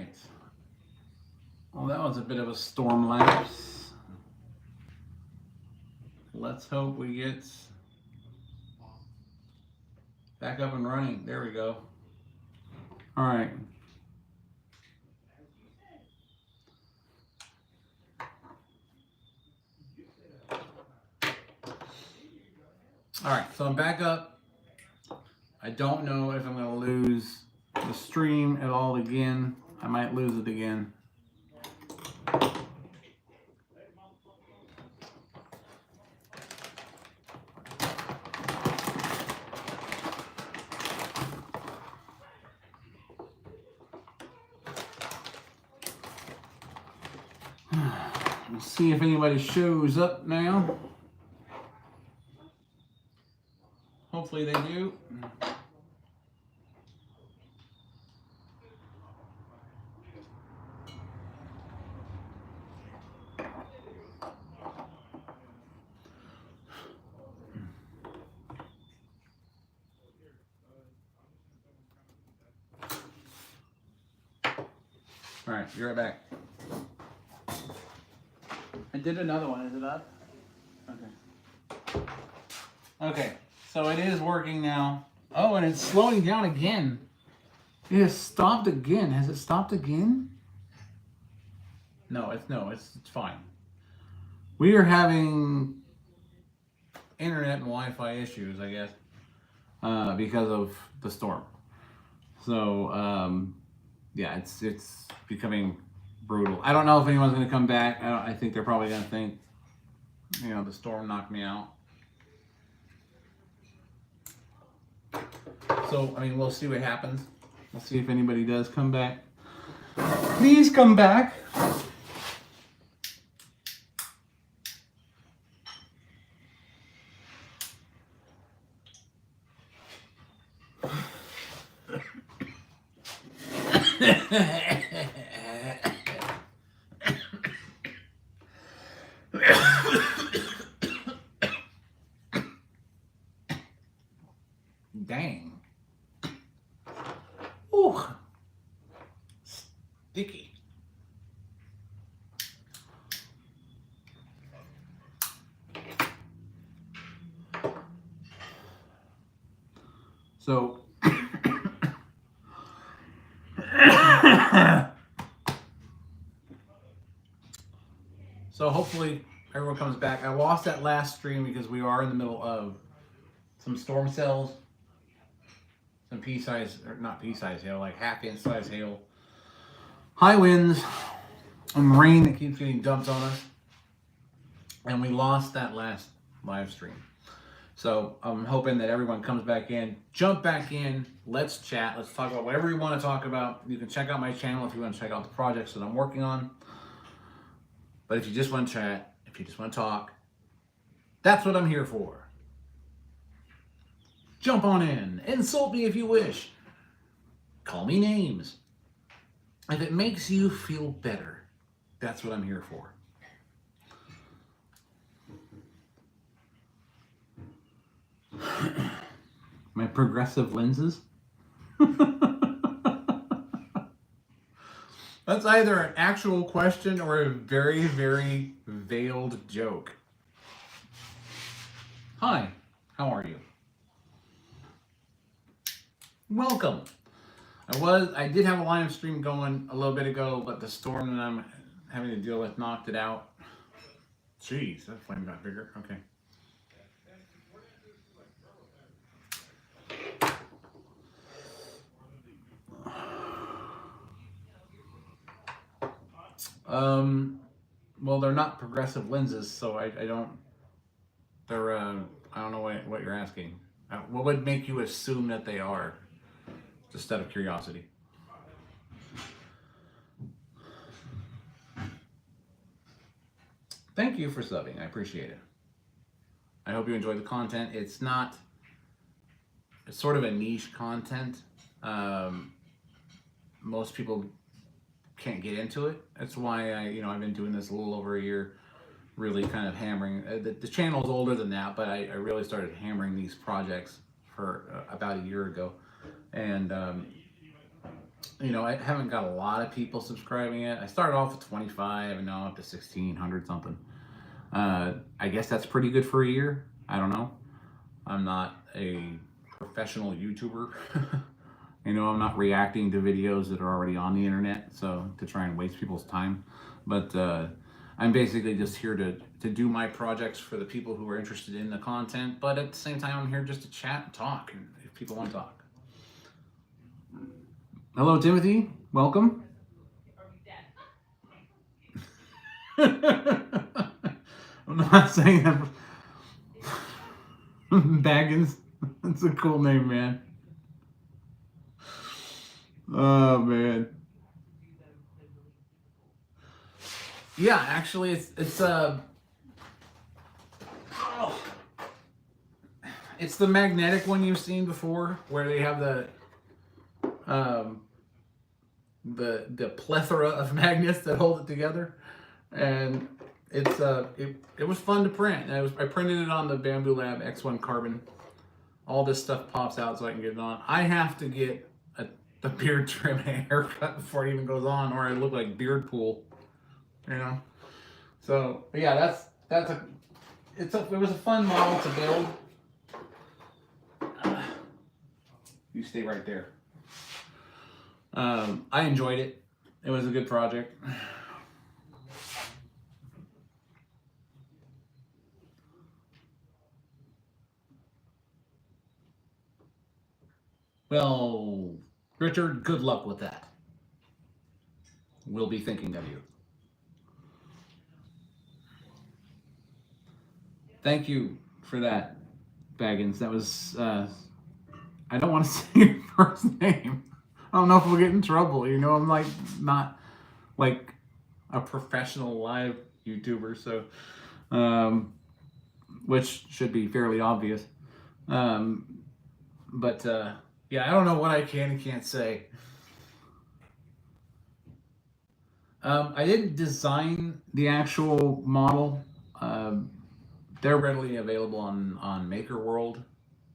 right. Well, that was a bit of a storm lapse. Let's hope we get back up and running. There we go. All right. All right, so I'm back up. I don't know if I'm going to lose the stream at all again. I might lose it again. Let's see if anybody shows up now. Hopefully they do. All right, be right back. I did another one. Is it up? Okay. Okay, so it is working now. Oh, and it's slowing down again. It has stopped again. Has it stopped again? No, it's fine. We are having internet and Wi-Fi issues, I guess, because of the storm. So, yeah, it's becoming brutal. I don't know if anyone's going to come back. I think they're probably going to think, you know, the storm knocked me out. So, I mean, we'll see what happens. We'll see if anybody does come back. Please come back. Dang. Ooh. Sticky. So so hopefully everyone comes back. I lost that last stream because we are in the middle of some storm cells, some pea-size, or not pea-size hail, like half-inch size hail, high winds, and rain that keeps getting dumped on us. And we lost that last live stream. So I'm hoping that everyone comes back in, jump back in, let's chat, let's talk about whatever you want to talk about. You can check out my channel if you want to check out the projects that I'm working on. But if you just want to chat, if you just want to talk, that's what I'm here for. Jump on in, insult me if you wish, call me names. If it makes you feel better, that's what I'm here for. My progressive lenses. That's either an actual question or a very, very veiled joke. Hi, how are you? Welcome. I did have a live stream going a little bit ago, but the storm that I'm having to deal with knocked it out. Jeez, that flame got bigger. Okay. Well, they're not progressive lenses, so I don't. They're I don't know what you're asking. What would make you assume that they are? Just out of curiosity. Thank you for subbing. I appreciate it. I hope you enjoy the content. It's sort of a niche content. Most people can't get into it. That's why I've been doing this a little over a year, really kind of hammering. The channel's older than that, but I really started hammering these projects for about a year ago, and You know, I haven't got a lot of people subscribing yet. I started off with 25 and now up to 1,600 something. I guess that's pretty good for a year. I don't know. I'm not a professional YouTuber. You know, I'm not reacting to videos that are already on the internet, so to try and waste people's time. But I'm basically just here to do my projects for the people who are interested in the content. But at the same time, I'm here just to chat and talk, and if people want to talk. Hello, Timothy. Welcome. I'm not saying that. Baggins. That's a cool name, man. Oh man. Yeah, actually, it's the magnetic one you've seen before, where they have um, the plethora of magnets that hold it together, and it was fun to print. I printed it on the Bamboo Lab X1 Carbon. All this stuff pops out so I can get it on. I have to get the beard trim and a haircut before it even goes on, or I look like beard pool. You know. So yeah, it was a fun model to build. You stay right there. I enjoyed it. It was a good project. Well, Richard, good luck with that. We'll be thinking of you. Thank you for that, Baggins. That was, I don't want to say your first name. I don't know if we'll get in trouble. You know, I'm like not like a professional live YouTuber, so, which should be fairly obvious. But yeah, I don't know what I can and can't say. I didn't design the actual model. They're readily available on Maker World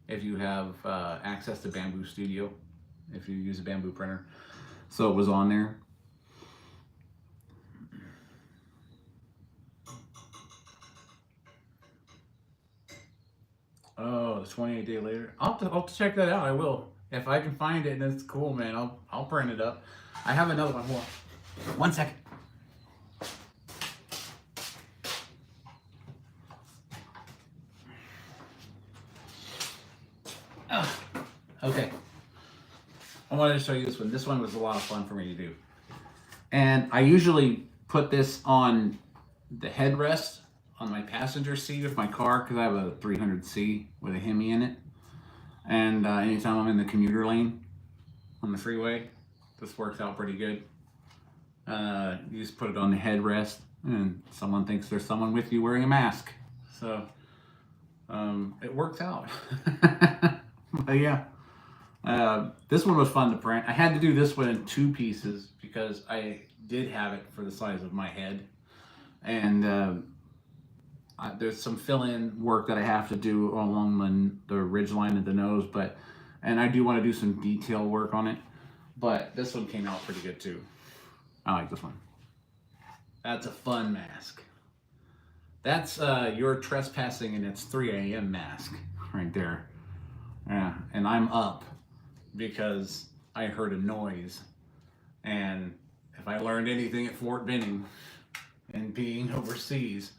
if you have access to Bamboo Studio, if you use a Bamboo printer. So it was on there. Oh, 28 days later. I'll have to check that out. I will. If I can find it and it's cool, man, I'll print it up. I have another one. Hold on. 1 second. Okay. I wanted to show you this one. This one was a lot of fun for me to do. And I usually put this on the headrest on my passenger seat of my car because I have a 300C with a Hemi in it. And anytime I'm in the commuter lane on the freeway, this works out pretty good. You just put it on the headrest and someone thinks there's someone with you wearing a mask. So it works out. But yeah. This one was fun to print. I had to do this one in 2 pieces because I did have it for the size of my head. And there's some fill-in work that I have to do along the ridge line of the nose, and I do want to do some detail work on it. But this one came out pretty good too. I like this one. That's a fun mask. That's You're Trespassing and It's 3 a.m. mask right there. Yeah, and I'm up because I heard a noise. And if I learned anything at Fort Benning and being overseas,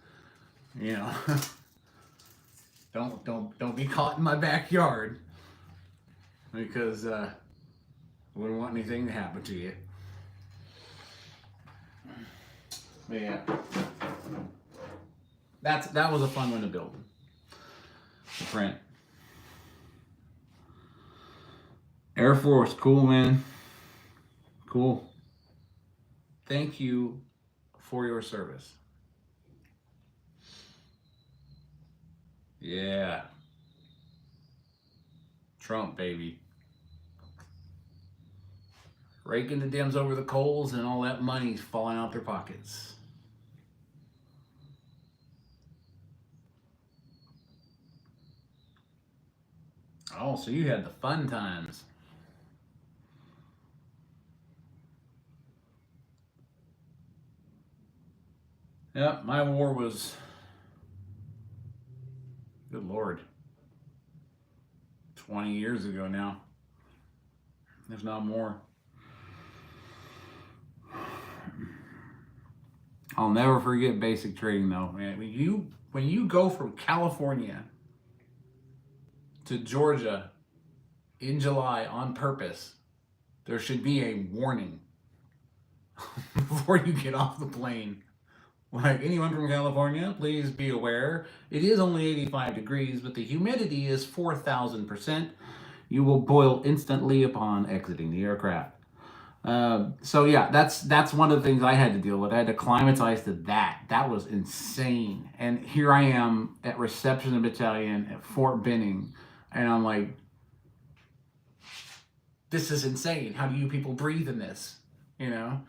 you know, don't be caught in my backyard because I wouldn't want anything to happen to you. But yeah, that was a fun one to build. To print. Air Force, cool, man. Cool. Thank you for your service. Yeah. Trump, baby. Raking the Dems over the coals and all that money's falling out their pockets. Oh, so you had the fun times. Yep, my war was, good Lord, 20 years ago now, if not more. I'll never forget basic trading though, man. When you go from California to Georgia in July on purpose, there should be a warning before you get off the plane. Like, anyone from California, please be aware, it is only 85 degrees, but the humidity is 4,000%. You will boil instantly upon exiting the aircraft. So yeah, that's one of the things I had to deal with. I had to climatize to that. That was insane. And here I am at Reception Battalion at Fort Benning, and I'm like, this is insane. How do you people breathe in this? You know?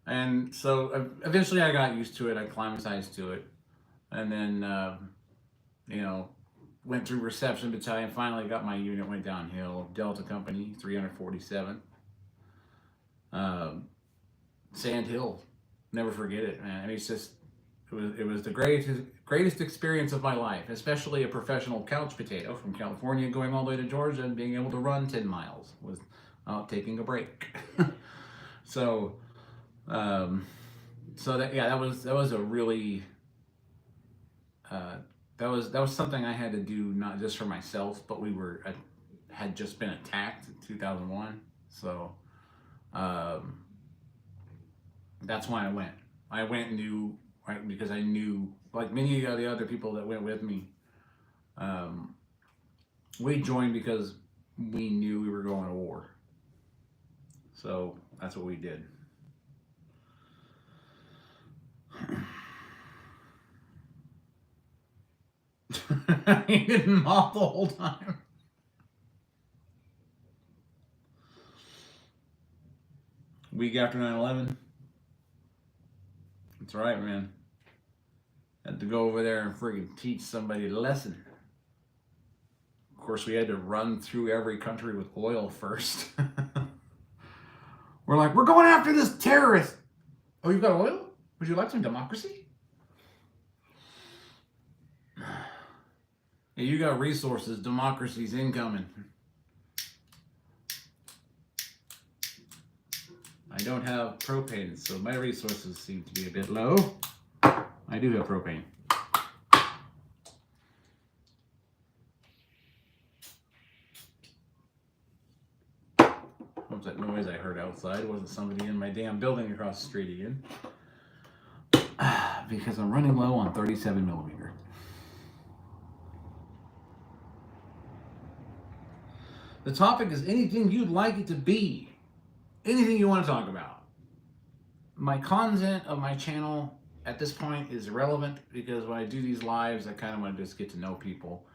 And so eventually I got used to it. I climatized to it. And then, went through Reception Battalion. Finally got my unit, went downhill. Delta Company, 347. Sand Hill. Never forget it, man. It's just, it was the greatest experience of my life, especially a professional couch potato from California going all the way to Georgia and being able to run 10 miles without taking a break. So that was a really that was something I had to do, not just for myself, but had just been attacked in 2001. So that's why I went. I went and knew, right, because I knew, like many of the other people that went with me, we joined because we knew we were going to war. So that's what we did. He didn't mop the whole time. Week after 9/11. That's right, man. Had to go over there and friggin' teach somebody a lesson. Of course, we had to run through every country with oil first. We're like, we're going after this terrorist. Oh, you've got oil? Would you like some democracy? Yeah, you got resources. Democracy's incoming. I don't have propane, so my resources seem to be a bit low. I do have propane. What was that noise I heard outside? It wasn't somebody in my damn building across the street again. Because I'm running low on 37 millimeter. The topic is anything you'd like it to be. Anything you want to talk about. My content of my channel at this point is irrelevant, because when I do these lives, I kind of want to just get to know people,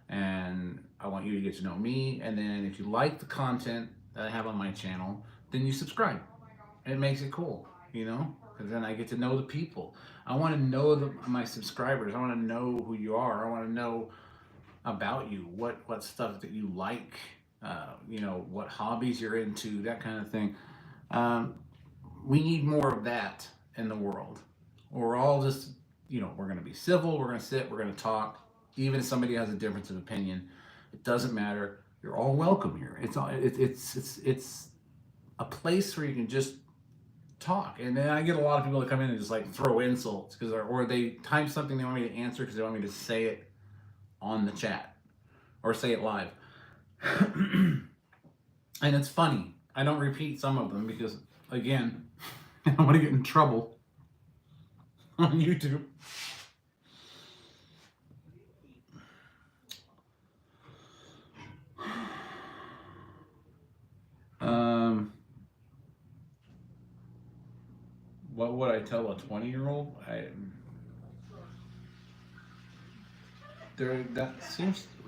and I want you to get to know me. And then if you like the content that I have on my channel, then you subscribe. It makes it cool, because then I get to know the people. I want to know my subscribers. I want to know who you are. I want to know about you, what stuff that you like, what hobbies you're into, that kind of thing. We need more of that in the world. We're all just, we're going to be civil, we're going to sit, we're going to talk. Even if somebody has a difference of opinion, it doesn't matter. You're all welcome here. It's a place where you can just talk. And then I get a lot of people that come in and just like throw insults, or they type something they want me to answer because they want me to say it on the chat or say it live. And it's funny. I don't repeat some of them because, again, I don't want to get in trouble on YouTube. What would I tell a 20-year-old?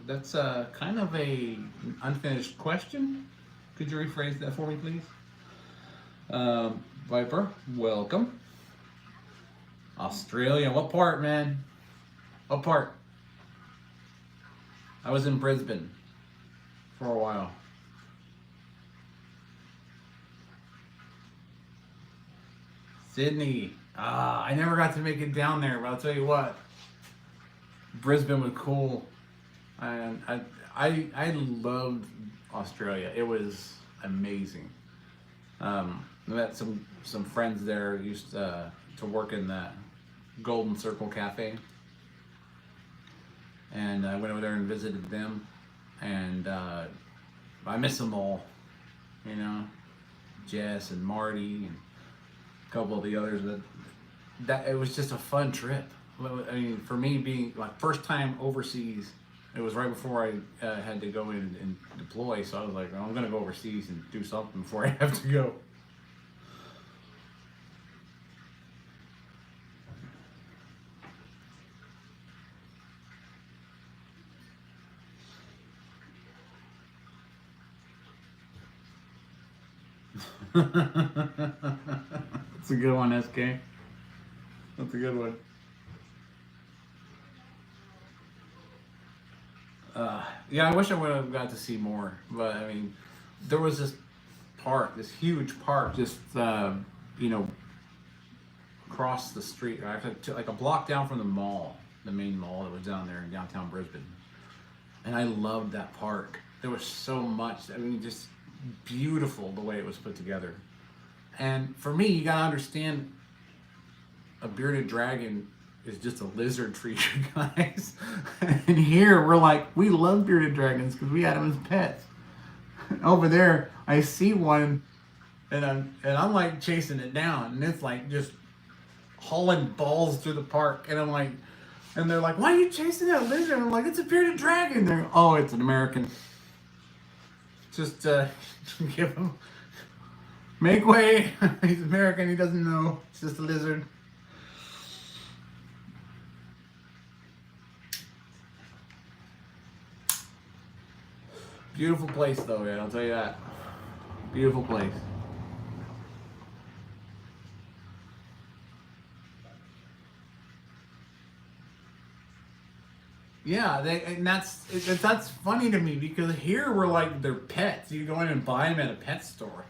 That's kind of a unfinished question. Could you rephrase that for me, please? Viper, welcome. Australia, what part, man? What part? I was in Brisbane for a while. Sydney, I never got to make it down there, but I'll tell you what, Brisbane was cool, and I loved Australia. It was amazing. I met some friends there. Used to work in the Golden Circle Cafe, and I went over there and visited them, and I miss them all. You know, Jess and Marty and a couple of the others. That it was just a fun trip. I mean, for me, being like first time overseas, it was right before I had to go in and deploy. So I was like, well, I'm gonna go overseas and do something before I have to go. That's a good one, SK. That's a good one. Yeah, I wish I would have got to see more, but I mean, there was this park, this huge park, just you know, across the street, like a block down from the mall, the main mall that was down there in downtown Brisbane, and I loved that park. There was so much. I mean, just beautiful the way it was put together. And for me, you gotta understand, a bearded dragon is just a lizard creature, guys. And here we're like, we love bearded dragons because we had them as pets. Over there, I see one, and I'm like chasing it down, and it's like just hauling balls through the park, and I'm like, and they're like, why are you chasing that lizard? And I'm like, it's a bearded dragon. They're, oh, it's an American. Just give him, make way. He's American. He doesn't know. It's just a lizard. Beautiful place, though, man. I'll tell you that. Beautiful place. Yeah, and that's funny to me because here we're like they're pets. You go in and buy them at a pet store,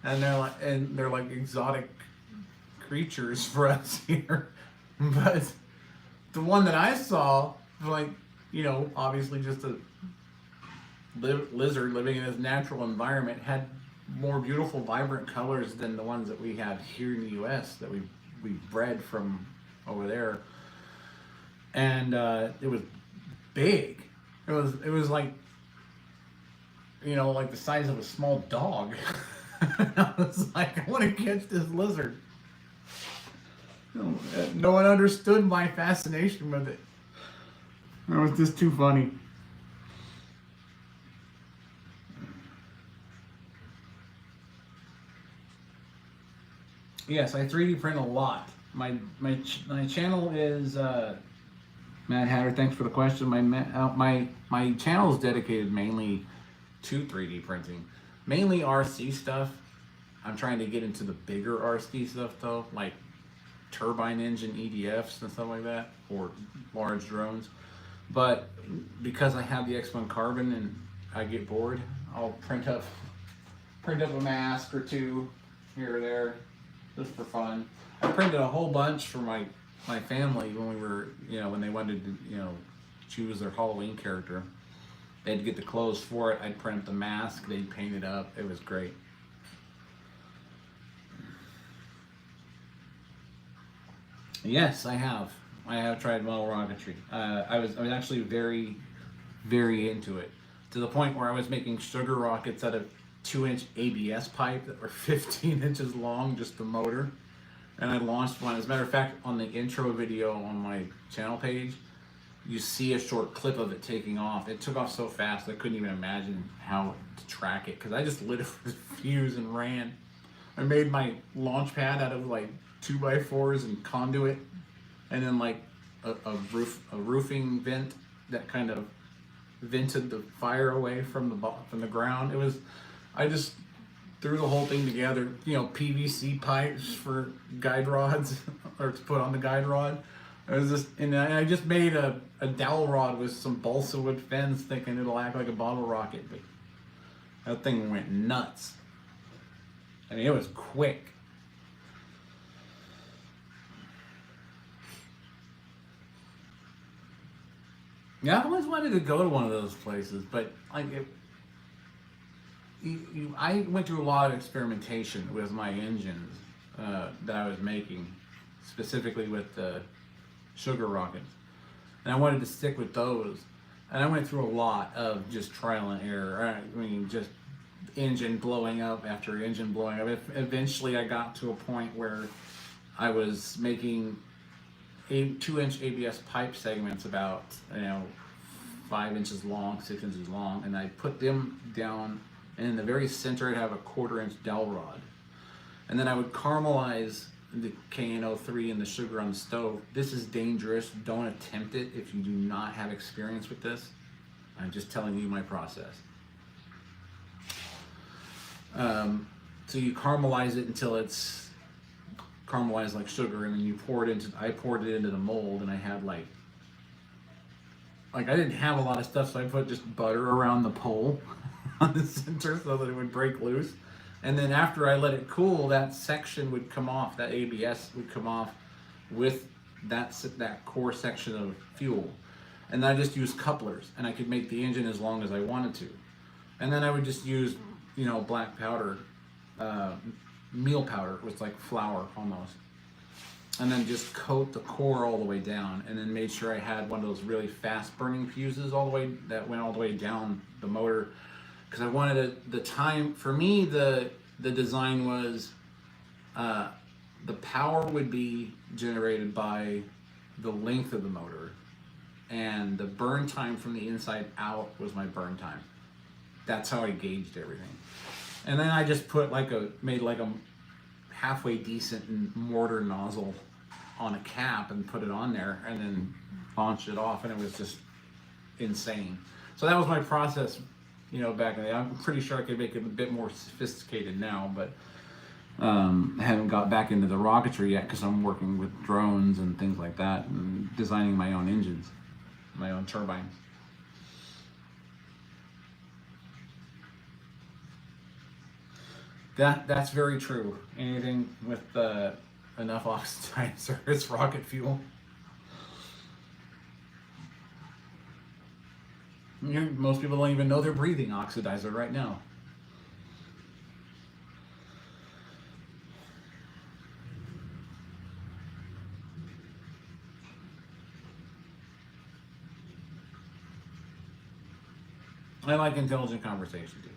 and they're like exotic creatures for us here. But the one that I saw, like, you know, obviously just a lizard living in its natural environment, had more beautiful, vibrant colors than the ones that we have here in the U.S. that we bred from over there. And it was big. It was like, you know, like the size of a small dog. I was like, I want to catch this lizard. No one understood my fascination with it. It was just too funny. Yes, I 3D print a lot. My channel is Mad Hatter. Thanks for the question. My channel is dedicated mainly to 3D printing, mainly RC stuff. I'm trying to get into the bigger RC stuff though, like turbine engine EDFs and stuff like that, or large drones. But because I have the X1 Carbon and I get bored, I'll print up a mask or two here or there, just for fun. I printed a whole bunch for my family when we were, you know, when they wanted to, you know, choose their Halloween character. They had to get the clothes for it. I'd print the mask, they'd paint it up. It was great. Yes, I have. I have tried model rocketry. I was actually very, very into it, to the point where I was making sugar rockets out of 2-inch ABS pipe that were 15 inches long, just the motor. And I launched one. As a matter of fact, on the intro video on my channel page, you see a short clip of it taking off. It took off so fast I couldn't even imagine how to track it, because I just lit it with a fuse and ran. I made my launch pad out of like 2x4s and conduit, and then like a roofing vent that kind of vented the fire away from the ground. I just threw the whole thing together, you know, PVC pipes for guide rods, or to put on the guide rod. And I just made a dowel rod with some balsa wood fins, thinking it'll act like a bottle rocket, but that thing went nuts. I mean, it was quick. Yeah, I've always wanted to go to one of those places, but like I went through a lot of experimentation with my engines that I was making, specifically with the sugar rockets, and I wanted to stick with those. And I went through a lot of just trial and error. I mean, just engine blowing up after engine blowing up. Eventually, I got to a point where I was making 2-inch ABS pipe segments about 5 inches long, 6 inches long, and I put them down. And in the very center, I'd have a 1/4-inch dowel rod, and then I would caramelize the KN03 and the sugar on the stove. This is dangerous. Don't attempt it if you do not have experience with this. I'm just telling you my process. So you caramelize it until it's caramelized like sugar, and then you pour it into. I poured it into the mold, and I had like I didn't have a lot of stuff, so I put just butter around the pole on the center so that it would break loose. And then after I let it cool, that section would come off. That ABS would come off with that core section of fuel. And then I just used couplers, and I could make the engine as long as I wanted to. And then I would just use, black powder, meal powder. It was like flour almost. And then just coat the core all the way down, and then made sure I had one of those really fast burning fuses that went all the way down the motor, because I wanted the time. For me, the design was the power would be generated by the length of the motor, and the burn time from the inside out was my burn time. That's how I gauged everything. And then I just made a halfway decent mortar nozzle on a cap and put it on there, and then launched it off, and it was just insane. So that was my process, back in the day. I'm pretty sure I could make it a bit more sophisticated now, but I haven't got back into the rocketry yet because I'm working with drones and things like that, and designing my own engines, my own turbines. That's very true. Anything with enough oxidizer is rocket fuel. Most people don't even know they're breathing oxidizer right now. I like intelligent conversation too.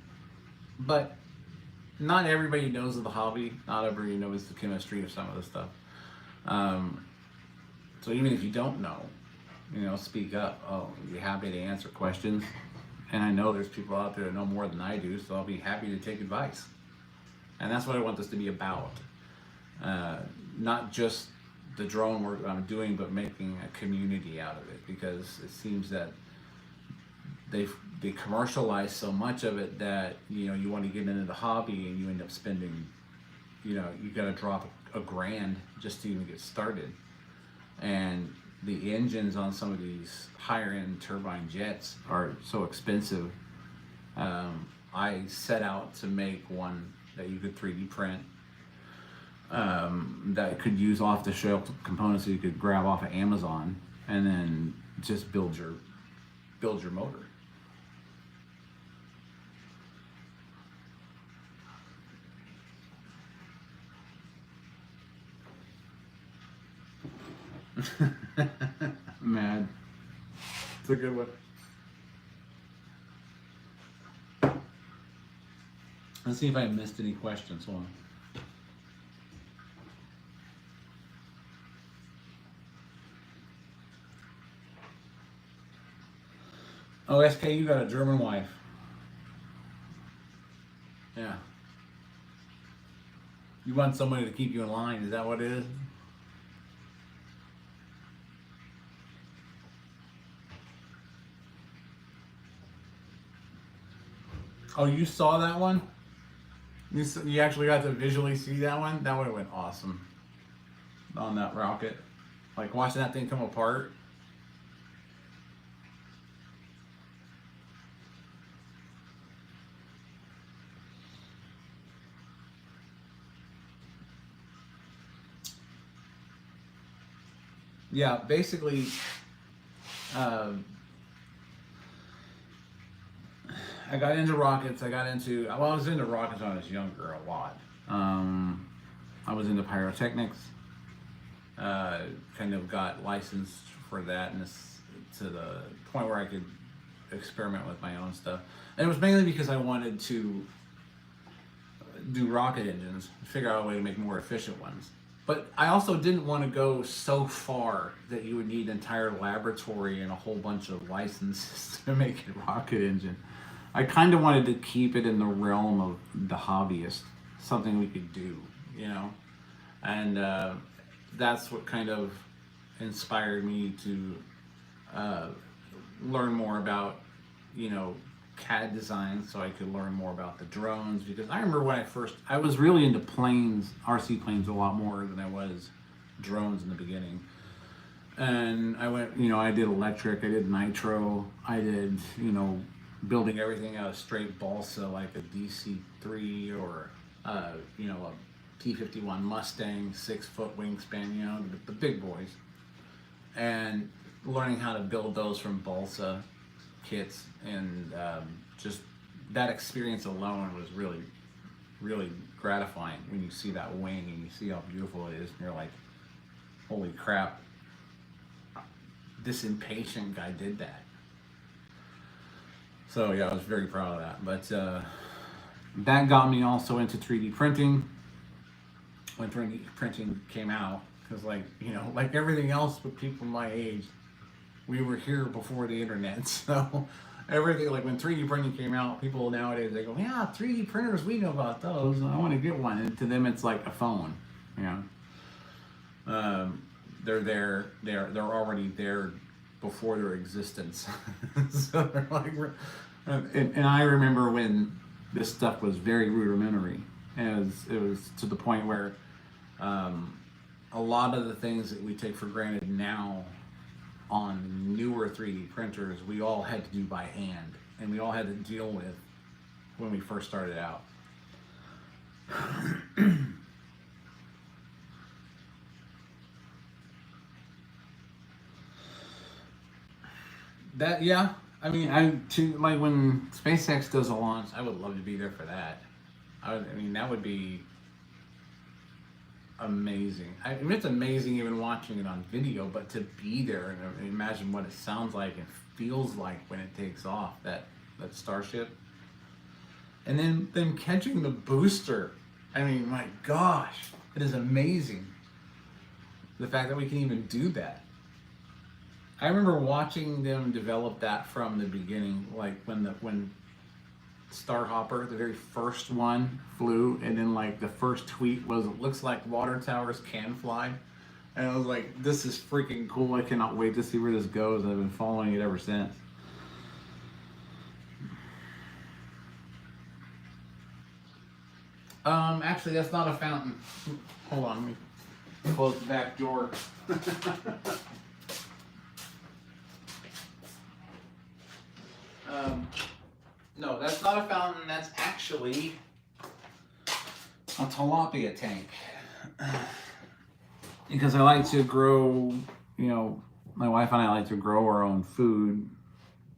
But not everybody knows of the hobby. Not everybody knows the chemistry of some of the stuff. So even if you don't know, speak up. I'll be happy to answer questions. And I know there's people out there that know more than I do, so I'll be happy to take advice. And that's what I want this to be about. Not just the drone work I'm doing, but making a community out of it, because it seems that they commercialize so much of it that you want to get into the hobby, and you end up spending, you got to drop $1,000 just to even get started. And the engines on some of these higher end turbine jets are so expensive. I set out to make one that you could 3D print, that could use off the shelf components that you could grab off of Amazon, and then just build your motor. Mad. It's a good one. Let's see if I missed any questions. Hold on. Oh, SK, you got a German wife. Yeah. You want somebody to keep you in line, is that what it is? Oh, you saw that one? You actually got to visually see that one? That would have went awesome on that rocket. Like watching that thing come apart. Yeah, basically, I got into rockets. Well, I was into rockets when I was younger a lot. I was into pyrotechnics. Kind of got licensed for that, and to the point where I could experiment with my own stuff. And it was mainly because I wanted to do rocket engines, figure out a way to make more efficient ones. But I also didn't want to go so far that you would need an entire laboratory and a whole bunch of licenses to make a rocket engine. I kind of wanted to keep it in the realm of the hobbyist, something we could do, you know? And that's what kind of inspired me to learn more about, you know, CAD design, so I could learn more about the drones. Because I remember when I was really into planes, RC planes, a lot more than I was drones in the beginning. And I went, you know, I did electric, I did nitro, I did, you know, building everything out of straight balsa like a DC-3 or, you know, a T-51 Mustang, 6-foot wingspan, you know, the big boys. And learning how to build those from balsa kits, and just that experience alone was really, really gratifying when you see that wing and you see how beautiful it is, and you're like, holy crap, this impatient guy did that. So yeah, I was very proud of that. But that got me also into 3D printing when 3D printing came out, because, like, you know, like everything else with people my age, we were here before the internet. So everything, like when 3D printing came out, people nowadays, they go, yeah, 3D printers, we know about those, I want to get one. And to them it's like a phone, you know. They're already there before their existence. So they're like, and I remember when this stuff was very rudimentary, as it was to the point where a lot of the things that we take for granted now on newer 3D printers, we all had to do by hand, and we all had to deal with when we first started out. That, yeah, I mean, like when SpaceX does a launch, I would love to be there for that. I mean, that would be amazing. I mean, it's amazing even watching it on video, but to be there and imagine what it sounds like and feels like when it takes off, that Starship. And then them catching the booster. I mean, my gosh, it is amazing. The fact that we can even do that. I remember watching them develop that from the beginning, like when Starhopper, the very first one, flew, and then like the first tweet was, it looks like water towers can fly. And I was like, this is freaking cool. I cannot wait to see where this goes. I've been following it ever since. Actually, that's not a fountain. Hold on, let me close the back door. No, that's not a fountain. That's actually a tilapia tank. Because I like to grow, you know, my wife and I like to grow our own food,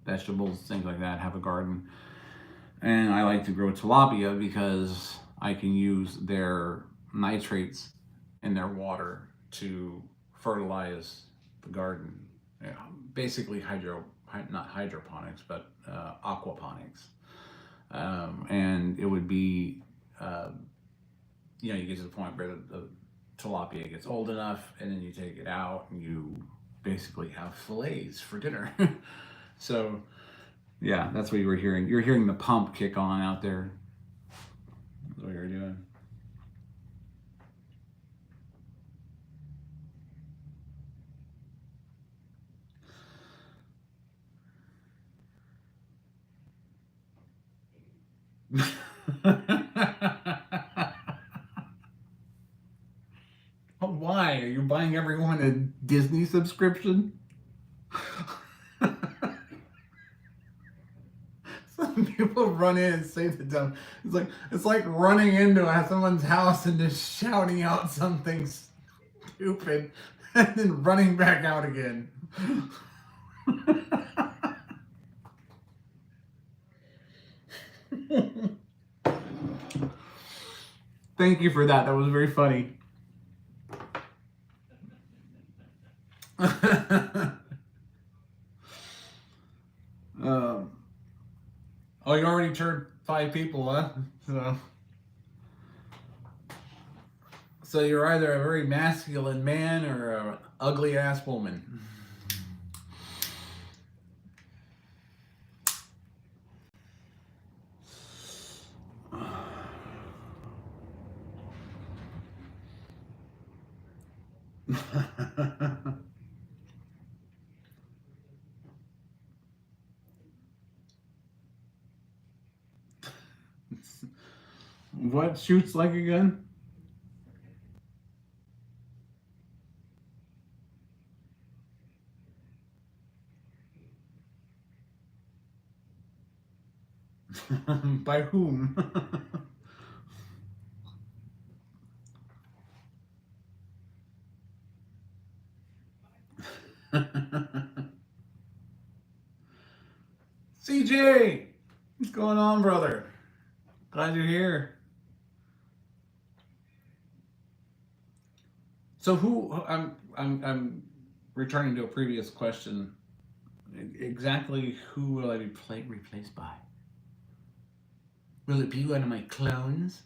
vegetables, things like that, have a garden. And I like to grow tilapia because I can use their nitrates in their water to fertilize the garden. You know, basically not hydroponics, but aquaponics. And it would be, you know, you get to the point where the tilapia gets old enough, and then you take it out and you basically have fillets for dinner. So yeah, that's what you were hearing. You're hearing the pump kick on out there. That's what you're doing. Why? Are you buying everyone a Disney subscription? Some people run in and say to them, it's like running into someone's house and just shouting out something stupid and then running back out again. Thank you for that. That was very funny. Oh, you already turned 5 people, huh? So you're either a very masculine man or an ugly ass woman. What shoots like a gun? By whom? CJ, what's going on, brother? Glad you're here. So I'm returning to a previous question. Exactly who will I be replaced by? Will it be one of my clones?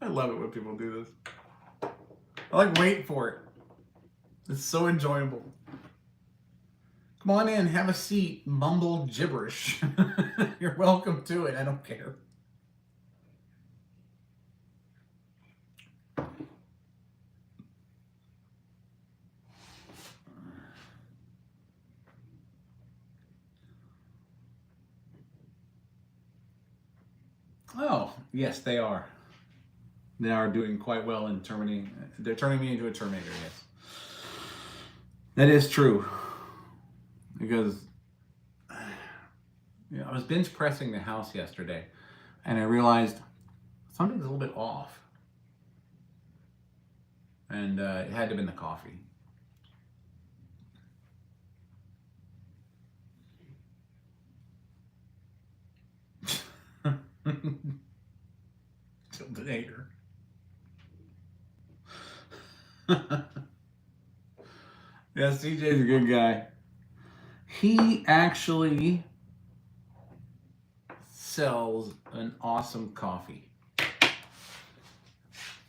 I love it when people do this. I like wait for it. It's so enjoyable. Come on in, have a seat, mumble gibberish. You're welcome to it. I don't care. Oh, yes, they are. They are doing quite well in terminating. They're turning me into a Terminator, yes. That is true. Because I was bench pressing the house yesterday, and I realized something's a little bit off. And it had to have been the coffee. Terminator. Yeah, CJ's a good guy. He actually sells an awesome coffee.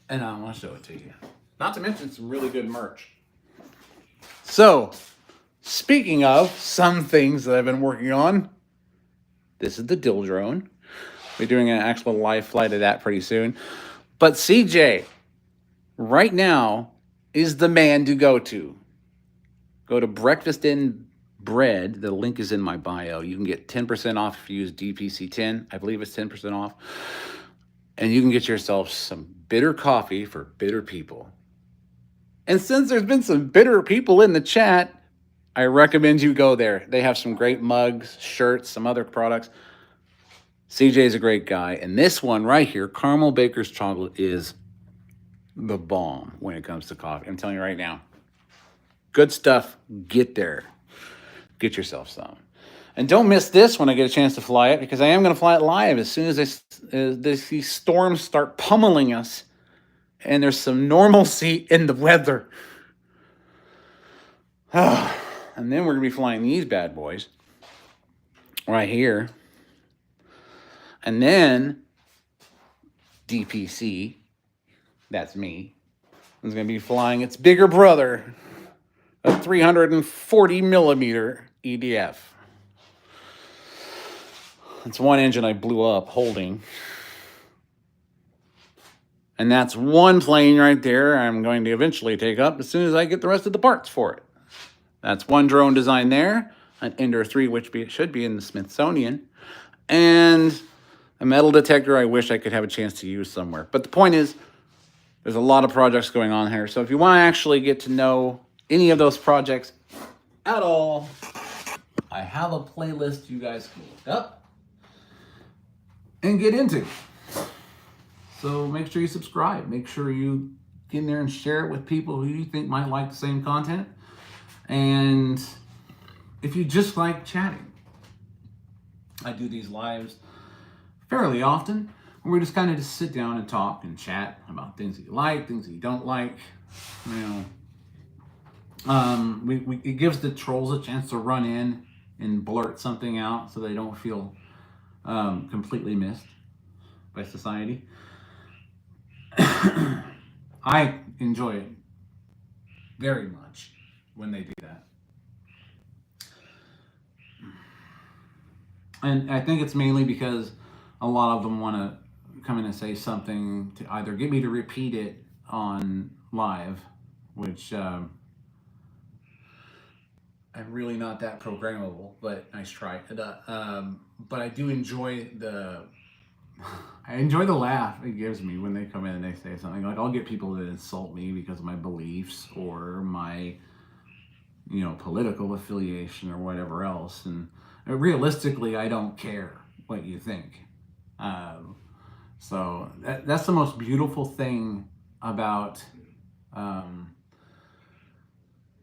And I want to show it to you. Not to mention some really good merch. So, speaking of some things that I've been working on, this is the Dill drone. We're doing an actual live flight of that pretty soon. But CJ, right now, is the man to go to. Go to Breakfast in Bread. The link is in my bio. You can get 10% off if you use DPC10. I believe it's 10% off. And you can get yourself some bitter coffee for bitter people. And since there's been some bitter people in the chat, I recommend you go there. They have some great mugs, shirts, some other products. CJ's a great guy. And this one right here, Caramel Baker's Chocolate, is the bomb when it comes to coffee. I'm telling you right now. Good stuff. Get there. Get yourself some. And don't miss this when I get a chance to fly it, because I am going to fly it live as soon as these storms start pummeling us and there's some normalcy in the weather. And then we're going to be flying these bad boys right here. And then DPC, that's me, is going to be flying its bigger brother, a 340 millimeter EDF. It's one engine I blew up holding. And that's one plane right there I'm going to eventually take up as soon as I get the rest of the parts for it. That's one drone design there, an Ender 3, which should be in the Smithsonian, and a metal detector I wish I could have a chance to use somewhere. But the point is, there's a lot of projects going on here. So if you want to actually get to know any of those projects at all, I have a playlist you guys can look up. and get into. So make sure you subscribe. Make sure you get in there and share it with people who you think might like the same content. And if you just like chatting, I do these lives fairly often where we just kind of just sit down and talk and chat about things that you like, things that you don't like. You know, it gives the trolls a chance to run in and blurt something out so they don't feel completely missed by society. I enjoy it very much when they do that. And I think it's mainly because a lot of them want to come in and say something to either get me to repeat it on live, which I'm really not that programmable, but nice try. But I do enjoy the laugh it gives me when they come in and they say something. Like, I'll get people that insult me because of my beliefs or my, political affiliation or whatever else. And realistically, I don't care what you think. So that's the most beautiful thing about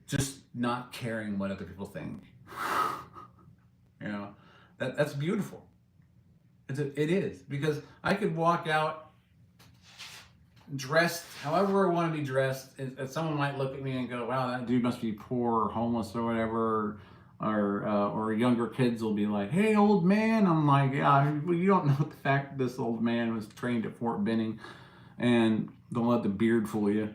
just not caring what other people think. That's beautiful. It is, because I could walk out dressed however I want to be dressed, and someone might look at me and go, "Wow, that dude must be poor or homeless or whatever," or younger kids will be like, "Hey, old man." I'm like, "Yeah, well, you don't know the fact that this old man was trained at Fort Benning, and don't let the beard fool you."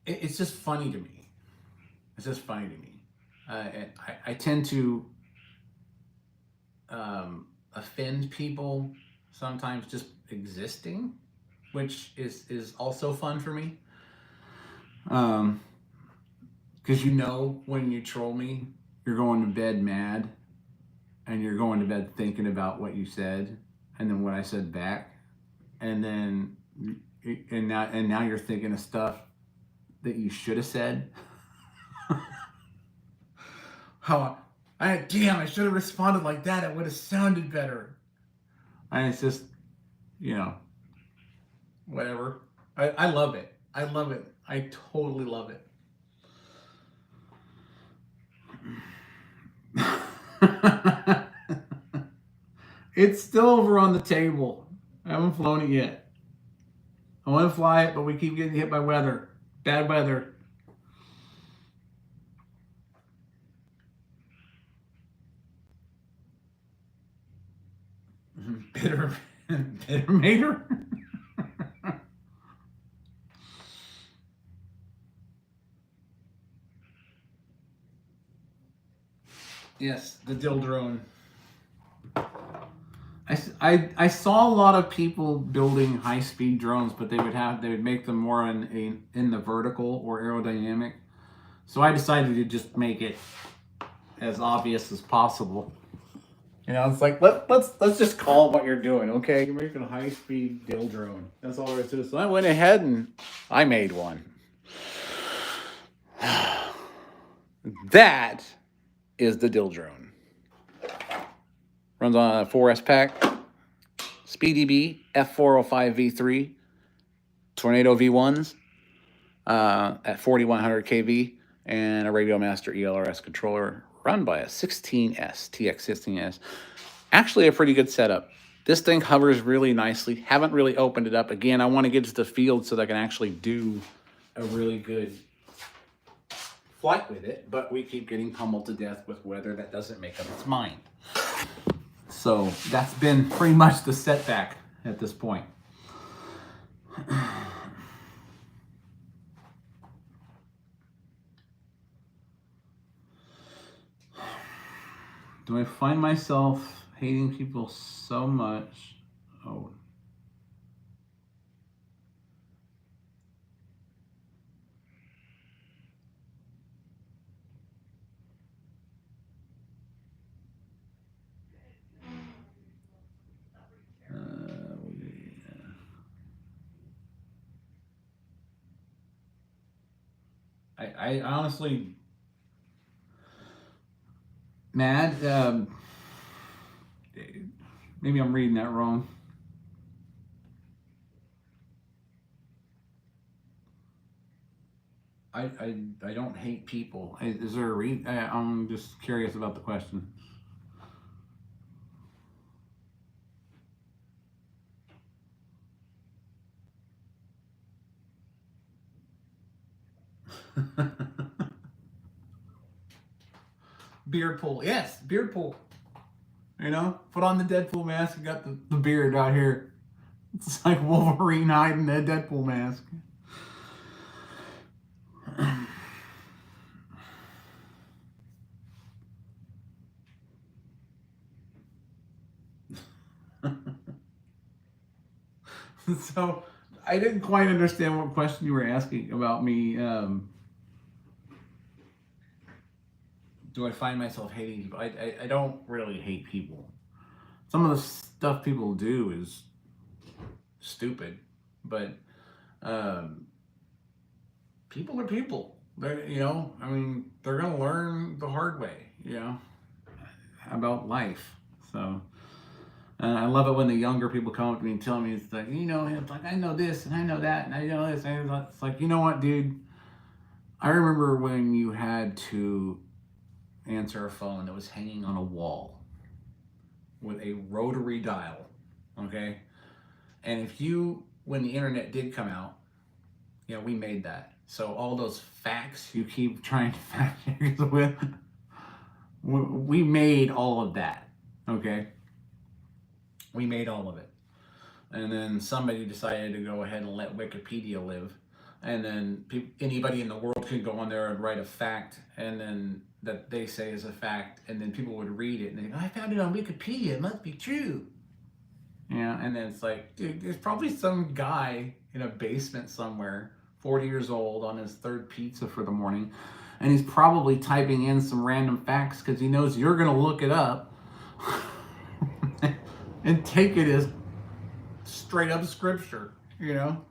It's just funny to me. It's just funny to me. I tend to offend people sometimes just existing, which is also fun for me. Because when you troll me, you're going to bed mad, and you're going to bed thinking about what you said, and then what I said back, and now you're thinking of stuff that you should have said. I should have responded like that. It would have sounded better. And it's just, whatever. I love it. I love it. I totally love it. It's still over on the table. I haven't flown it yet. I want to fly it, but we keep getting hit by weather. Bad weather. Bitter mater. Yes, the dill drone. I saw a lot of people building high-speed drones, but they would make them more in the vertical or aerodynamic. So I decided to just make it as obvious as possible. It's like let's just call it what you're doing, okay? You're making a high-speed dill drone. That's all there is to it. So I went ahead and I made one. That is the dill drone. Runs on a 4S pack, SpeedyB F405 V3, Tornado V1s at 4100 kV, and a Radio Master ELRS controller run by a 16S, TX16S. Actually a pretty good setup. This thing hovers really nicely. Haven't really opened it up. Again, I want to get to the field so that I can actually do a really good flight with it, but we keep getting pummeled to death with weather that doesn't make up its mind. So that's been pretty much the setback at this point. Do I find myself hating people so much? Oh. I honestly, mad. Maybe I'm reading that wrong. I don't hate people. Is there a reason? I'm just curious about the question. Beard pool. Yes, beard pool. You know, put on the Deadpool mask and got the beard out here. It's like Wolverine hiding the Deadpool mask. So I didn't quite understand what question you were asking about me. Do I find myself hating people? I don't really hate people. Some of the stuff people do is stupid, but um, people are people. They're, you know, I mean, they're gonna learn the hard way, you know, about life. So I love it when the younger people come up to me and tell me, it's like, you know, it's like I know this and I know that and I know this. And it's like, you know what, dude? I remember when you had to answer a phone that was hanging on a wall with a rotary dial, okay? And if you, when the internet did come out, you know, we made that. So all those facts you keep trying to fact check us with, we made all of that, okay? We made all of it. And then somebody decided to go ahead and let Wikipedia live. And then anybody in the world could go on there and write a fact, and then that they say is a fact, and then people would read it and they go, I found it on Wikipedia, it must be true. Yeah, and then it's like, dude, there's probably some guy in a basement somewhere, 40 years old, on his third pizza for the morning, and he's probably typing in some random facts because he knows you're going to look it up and take it as straight up scripture, you know?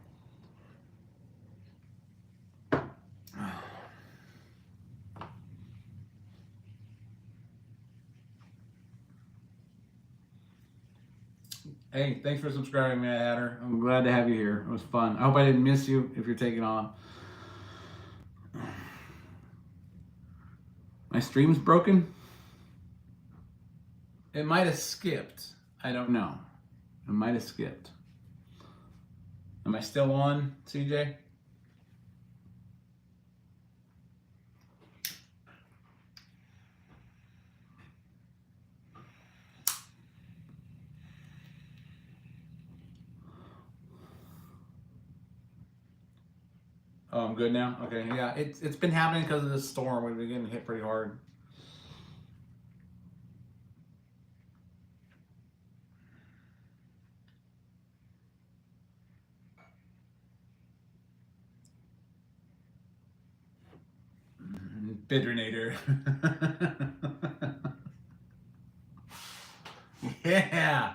Hey, thanks for subscribing, Mad Hatter. I'm glad to have you here. It was fun. I hope I didn't miss you if you're taking off. My stream's broken? It might have skipped. I don't know. It might have skipped. Am I still on, CJ? Oh, I'm good now? Okay, yeah. It's been happening because of this storm. We've been getting hit pretty hard. Bidranator. Yeah.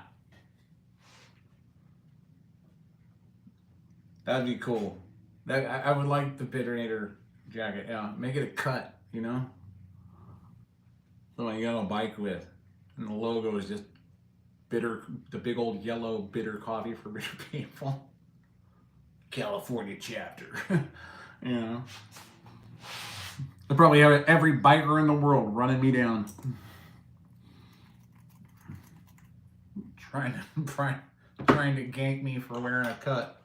That'd be cool. I would like the Bidranator jacket. Yeah, make it a cut, you know? Something you got on a bike with. And the logo is just bitter, the big old yellow bitter coffee for bitter people. California chapter. You know? They probably have every biker in the world running me down. Trying to gank me for wearing a cut.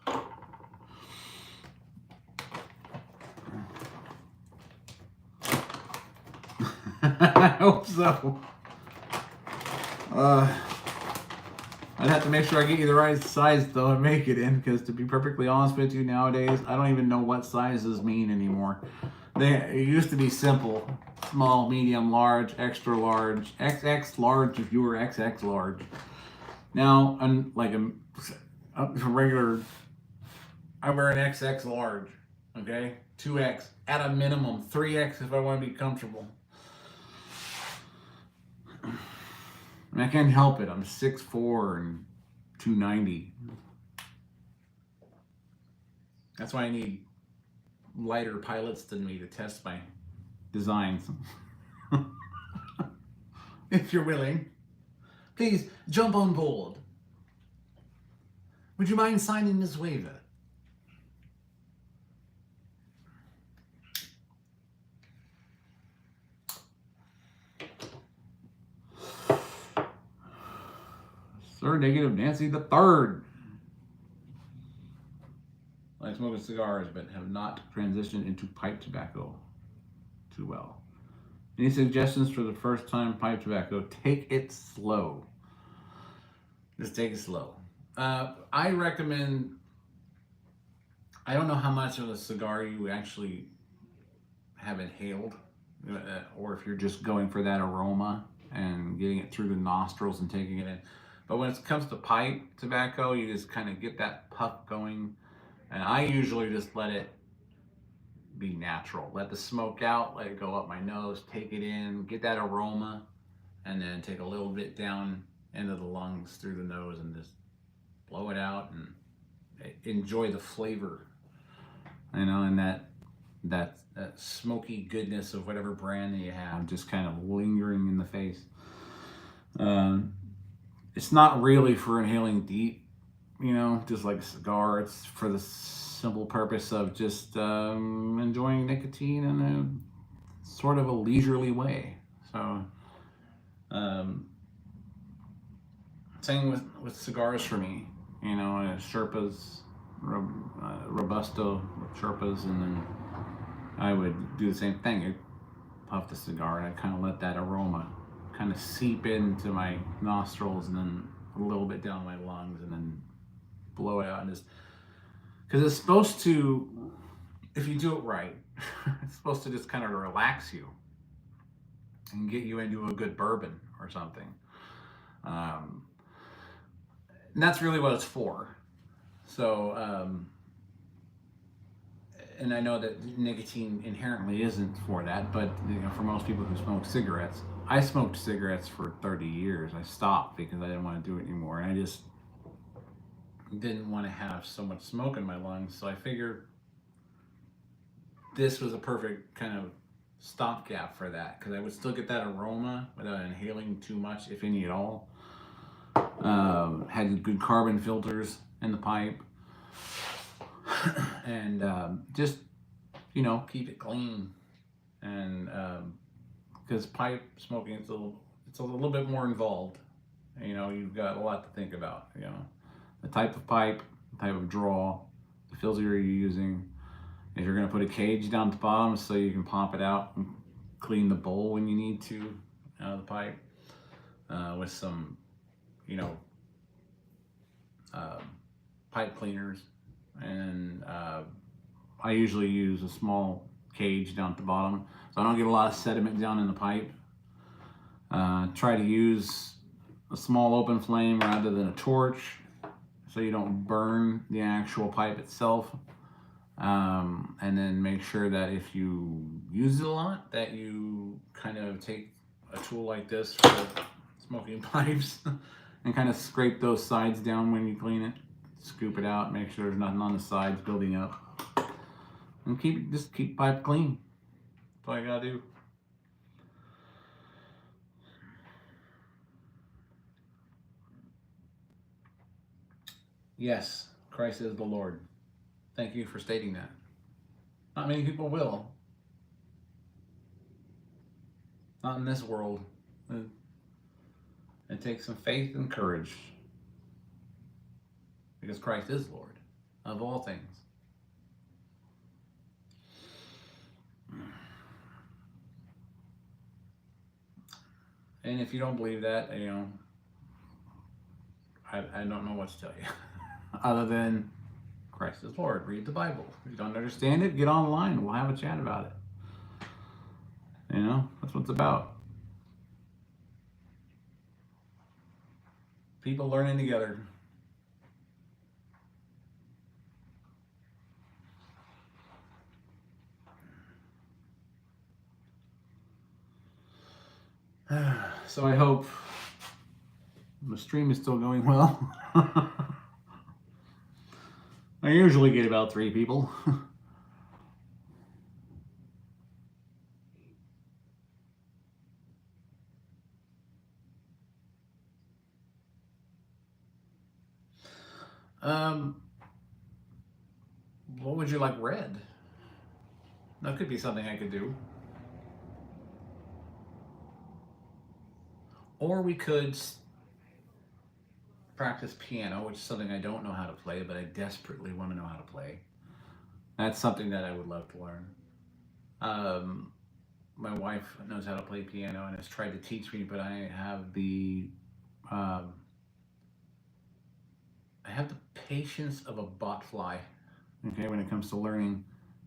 I hope so. I'd have to make sure I get you the right size though and make it in, because to be perfectly honest with you, nowadays I don't even know what sizes mean anymore. It used to be simple: small, medium, large, extra large, XX large if you were XX large. Now, I'm like a regular, I wear an XX large, okay? 2X at a minimum, 3X if I want to be comfortable. And I can't help it. I'm 6'4" and 290. That's why I need lighter pilots than me to test my designs. If you're willing. Please jump on board. Would you mind signing this waiver? Sir Negative Nancy the Third. I smoke cigars, but have not transitioned into pipe tobacco too well. Any suggestions for the first time pipe tobacco? Take it slow. Just take it slow. I recommend, I don't know how much of a cigar you actually have inhaled, or if you're just going for that aroma and getting it through the nostrils and taking it in. But when it comes to pipe tobacco, you just kind of get that puff going. And I usually just let it be natural. Let the smoke out, let it go up my nose, take it in, get that aroma, and then take a little bit down into the lungs through the nose and just blow it out and enjoy the flavor, and that smoky goodness of whatever brand that you have just kind of lingering in the face. It's not really for inhaling deep, just like a cigar. It's for the simple purpose of just enjoying nicotine in a sort of a leisurely way. So same with cigars for me. Sherpas, Robusto Sherpas, and then I would do the same thing. I'd puff the cigar and I'd kind of let that aroma kind of seep into my nostrils and then a little bit down my lungs and then blow it out. And just because it's supposed to, if you do it right, it's supposed to just kind of relax you and get you into a good bourbon or something. And that's really what it's for. So, and I know that nicotine inherently isn't for that, but for most people who smoke cigarettes, I smoked cigarettes for 30 years. I stopped because I didn't want to do it anymore, and I just didn't want to have so much smoke in my lungs. So I figured this was a perfect kind of stopgap for that, because I would still get that aroma without inhaling too much, if any at all. Had good carbon filters in the pipe, and just keep it clean. And because pipe smoking, it's a little bit more involved. You've got a lot to think about. The type of pipe, the type of draw, the filter you're using. If you're going to put a cage down at the bottom so you can pop it out and clean the bowl when you need to out of the pipe, with some pipe cleaners. And I usually use a small cage down at the bottom so I don't get a lot of sediment down in the pipe. Try to use a small open flame rather than a torch so you don't burn the actual pipe itself. And then make sure that if you use it a lot, that you kind of take a tool like this for smoking pipes and kind of scrape those sides down when you clean it. Scoop it out, make sure there's nothing on the sides building up, and keep pipe clean. That's all you gotta do. Yes, Christ is the Lord. Thank you for stating that. Not many people will. Not in this world. It takes some faith and courage, because Christ is Lord of all things. And if you don't believe that, I don't know what to tell you. Other than Christ is Lord. Read the Bible. If you don't understand it, get online. We'll have a chat about it. That's what it's about. People learning together. So I hope the stream is still going well. I usually get about 3 people. Um, what would you like red? That could be something I could do. Or we could practice piano, which is something I don't know how to play, but I desperately want to know how to play. That's something that I would love to learn. Um, my wife knows how to play piano and has tried to teach me, but um, I have the patience of a botfly. Okay, when it comes to learning,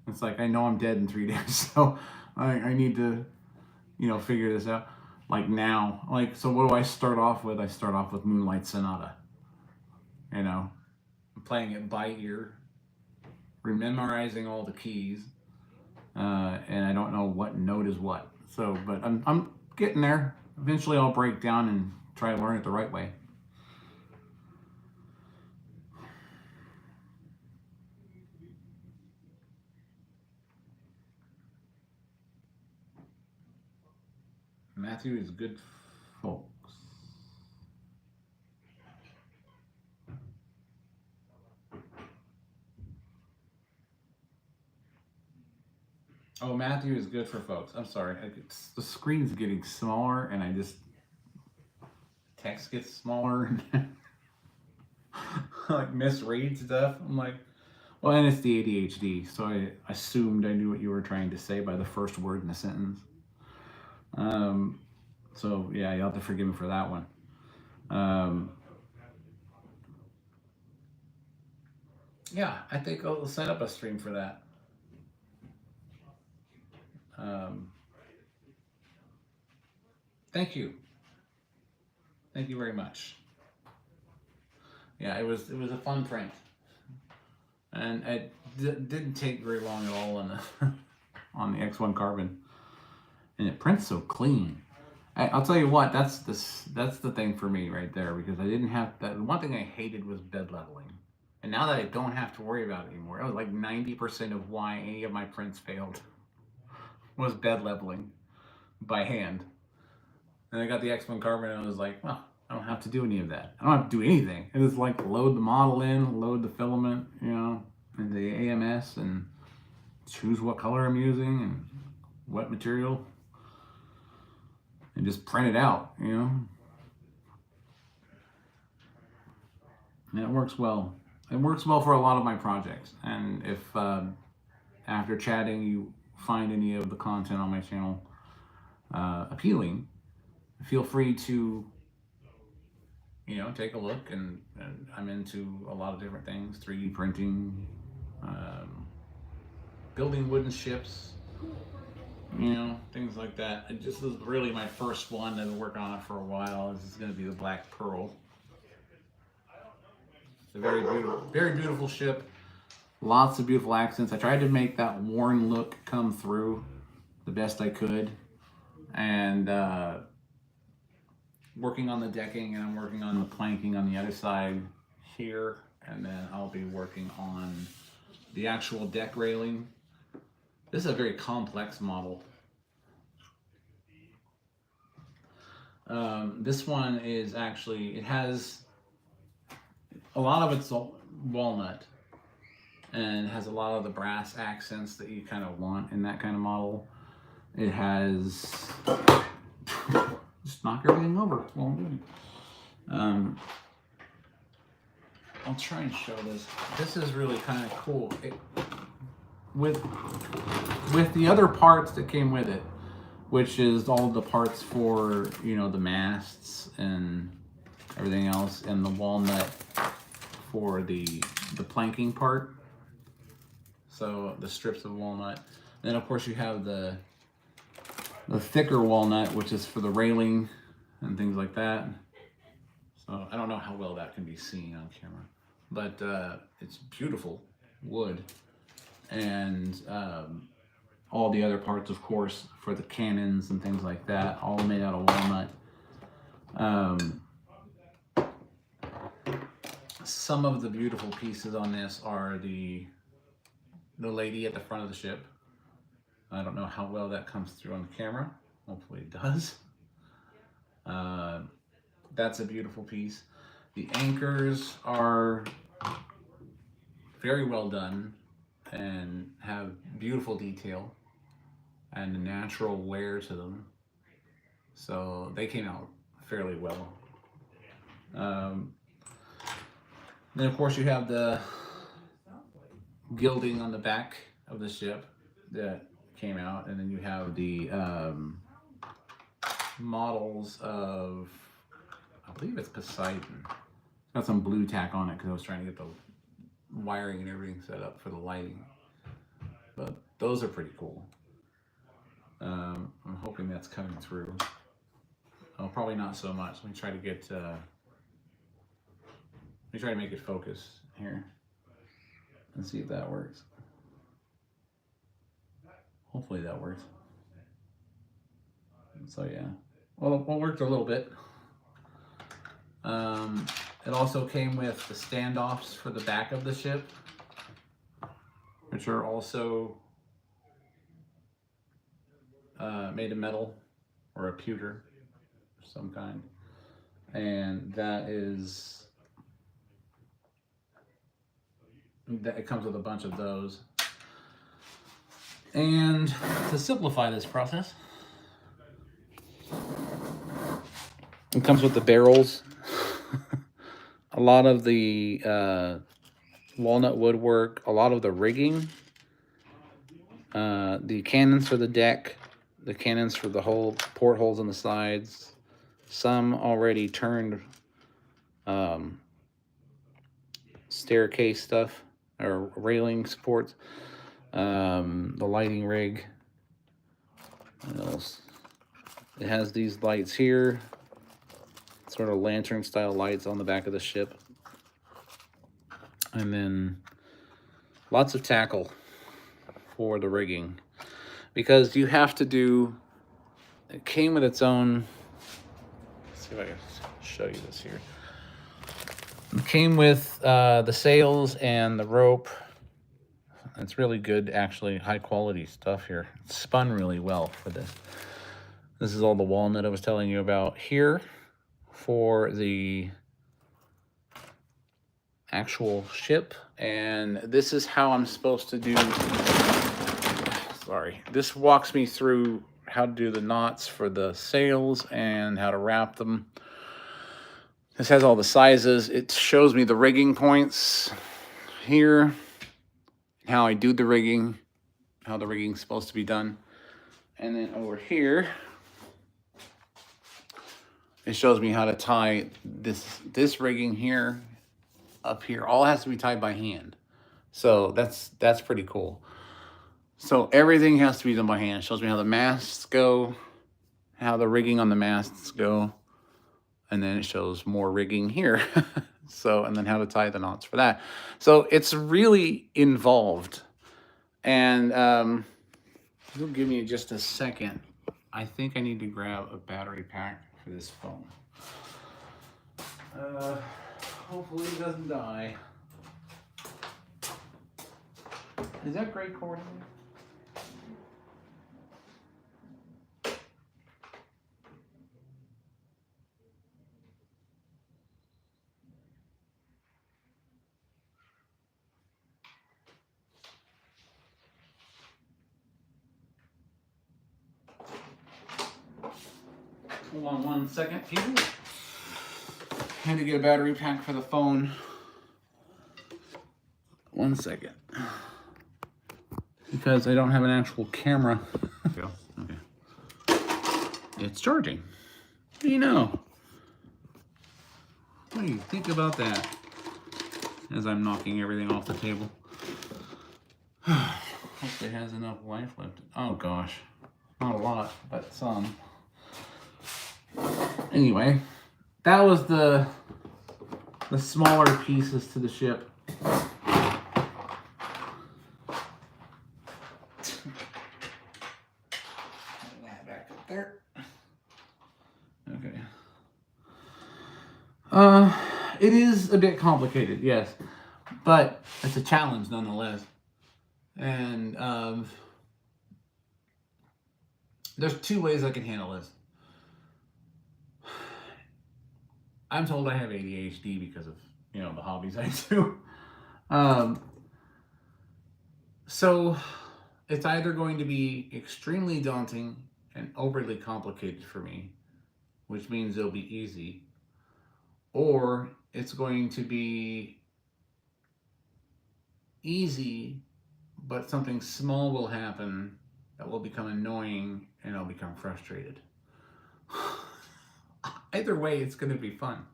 it's like I know I'm dead in 3 days, so I need to figure this out. Like now, like so, what do I start off with? I start off with Moonlight Sonata. I'm playing it by ear, memorizing all the keys, and I don't know what note is what. So, but I'm getting there. Eventually, I'll break down and try to learn it the right way. Matthew is good, folks. Oh, Matthew is good for folks. I'm sorry. The screen's getting smaller, and text gets smaller, and like misread stuff. I'm like, well, and it's the ADHD, so I assumed I knew what you were trying to say by the first word in the sentence. So yeah, you'll have to forgive me for that one. Yeah, I think I'll set up a stream for that. Thank you. Thank you very much. Yeah, it was a fun print, and it didn't take very long at all on the on the X1 carbon, and it prints so clean. I'll tell you what, that's the thing for me right there, because I didn't have that. One thing I hated was bed leveling, and now that I don't have to worry about it anymore, it was like 90% of why any of my prints failed was bed leveling by hand. And I got the X1 carbon, and I was like, well, I don't have to do any of that. I don't have to do anything. I just like load the model in, load the filament, and the AMS, and choose what color I'm using and what material, and just print it out, And it works well. It works well for a lot of my projects. And if after chatting you find any of the content on my channel appealing, feel free to take a look, and I'm into a lot of different things: 3D printing, building wooden ships, things like that. This is really my first one. I've been working on it for a while. This is going to be the Black Pearl. It's a very beautiful ship. Lots of beautiful accents. I tried to make that worn look come through the best I could, and working on the decking, and I'm working on the planking on the other side here, and then I'll be working on the actual deck railing. This is a very complex model. This one is actually, it has a lot of it's walnut, and has a lot of the brass accents that you kind of want in that kind of model. It has just knock everything over while I'm doing it. I'll try and show this. This is really kind of cool. With the other parts that came with it, which is all the parts for the masts and everything else, and the walnut for the planking part. So the strips of walnut. Then of course you have the thicker walnut, which is for the railing and things like that. So I don't know how well that can be seen on camera, but it's beautiful wood. And all the other parts, of course, for the cannons and things like that, all made out of walnut. Some of the beautiful pieces on this are the lady at the front of the ship. I don't know how well that comes through on the camera. Hopefully it does. That's a beautiful piece. The anchors are very well done and have beautiful detail and a natural wear to them. So they came out fairly well. Um, then of course you have the gilding on the back of the ship that came out, and then you have the models of, I believe it's Poseidon. Got some blue tack on it because I was trying to get the wiring and everything set up for the lighting. But those are pretty cool. I'm hoping that's coming through. Oh, probably not so much. Let me try to get. Let me try to make it focus here and see if that works. Hopefully that works. So yeah, well, it worked a little bit. It also came with the standoffs for the back of the ship, which are also made of metal or a pewter of some kind. And that is, it comes with a bunch of those. And to simplify this process, it comes with the barrels. A lot of the walnut woodwork, a lot of the rigging, the cannons for the deck, the cannons for the whole portholes on the sides, some already turned staircase stuff or railing supports, the lighting rig. What else? It has these lights here, sort of lantern style lights on the back of the ship. And then lots of tackle for the rigging, because you have to do, it came with its own, let's see if I can show you this here. It came with the sails and the rope. It's really good, actually, high quality stuff here. It's spun really well for this. This is all the walnut I was telling you about here for the actual ship, and this is how I'm supposed to do, sorry, this walks me through how to do the knots for the sails and how to wrap them. This has all the sizes. It shows me the rigging points here, how I do the rigging, how the rigging's supposed to be done. And then over here, it shows me how to tie this rigging here, up here. All has to be tied by hand. So that's pretty cool. So everything has to be done by hand. It shows me how the masts go, how the rigging on the masts go, and then it shows more rigging here. So, and then how to tie the knots for that. So it's really involved. And you'll give me just a second. I think I need to grab a battery pack for this phone. Hopefully it doesn't die. Is that great cord in there? Hold on one second, people. Had to get a battery pack for the phone. 1 second. Because I don't have an actual camera. Okay. It's charging. What do you know? What do you think about that? As I'm knocking everything off the table. Hopefully it has enough life left. Oh gosh. Not a lot, but some. Anyway, that was the smaller pieces to the ship. Back up there. Okay. It is a bit complicated, yes, but it's a challenge nonetheless. And there's two ways I can handle this. I'm told I have ADHD because of, the hobbies I do. Um, so it's either going to be extremely daunting and overly complicated for me, which means it'll be easy, or it's going to be easy, but something small will happen that will become annoying and I'll become frustrated. Either way, it's going to be fun.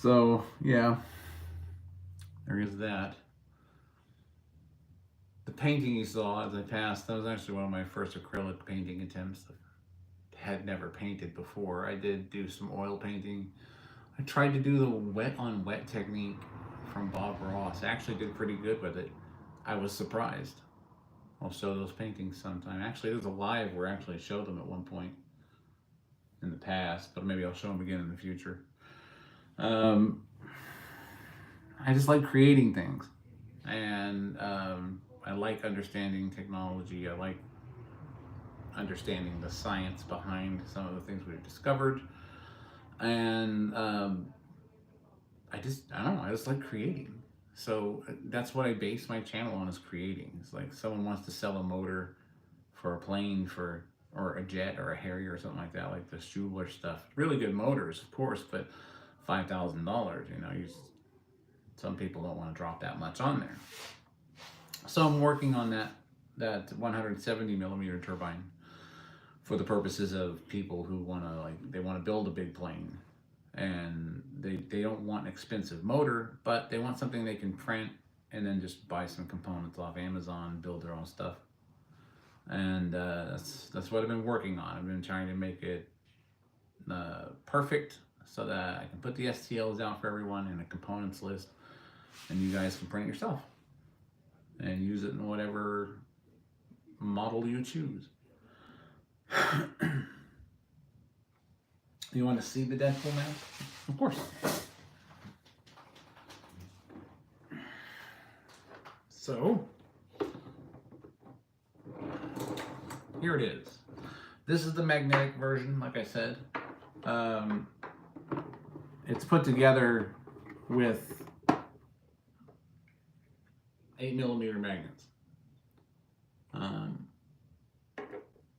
So, yeah, there is that. The painting you saw as I passed, that was actually one of my first acrylic painting attempts. I had never painted before. I did do some oil painting. I tried to do the wet on wet technique from Bob Ross. I actually did pretty good with it. I was surprised. I'll show those paintings sometime. Actually, there's a live where I actually showed them at one point in the past, but maybe I'll show them again in the future. I just like creating things, and I like understanding technology. I like understanding the science behind some of the things we've discovered, and I don't know, I just like creating. So that's what I base my channel on, is creating. It's like someone wants to sell a motor for a plane, or a jet or a Harrier or something like that, like the Schuler stuff. Really good motors, of course, but $5,000. Some people don't want to drop that much on there. So I'm working on that 170 millimeter turbine for the purposes of people who want to build a big plane, and they don't want an expensive motor, but they want something they can print and then just buy some components off Amazon, build their own stuff. And that's what I've been working on. I've been trying to make it perfect so that I can put the STLs out for everyone in a components list, and you guys can print it yourself and use it in whatever model you choose. You want to see the Deadpool mask? Of course. So, here it is. This is the magnetic version, like I said. It's put together with 8 millimeter magnets.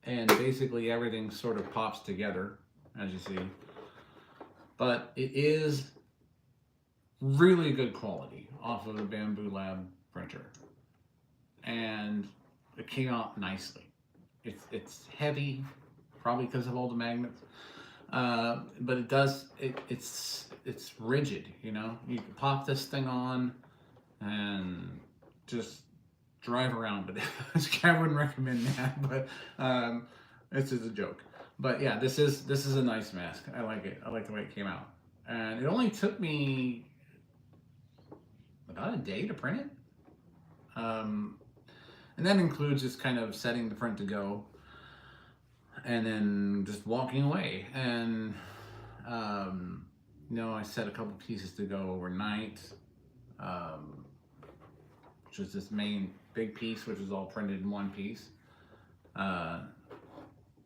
And basically everything sort of pops together, as you see. But it is really good quality off of the Bamboo Lab printer. And it came out nicely. It's heavy, probably because of all the magnets. But it's rigid, You can pop this thing on and just drive around with it. I wouldn't recommend that, but this is a joke. But yeah, this is a nice mask. I like it. I like the way it came out. And it only took me about a day to print it. And that includes just kind of setting the print to go and then just walking away. And I set a couple pieces to go overnight, which was this main big piece, which was all printed in one piece.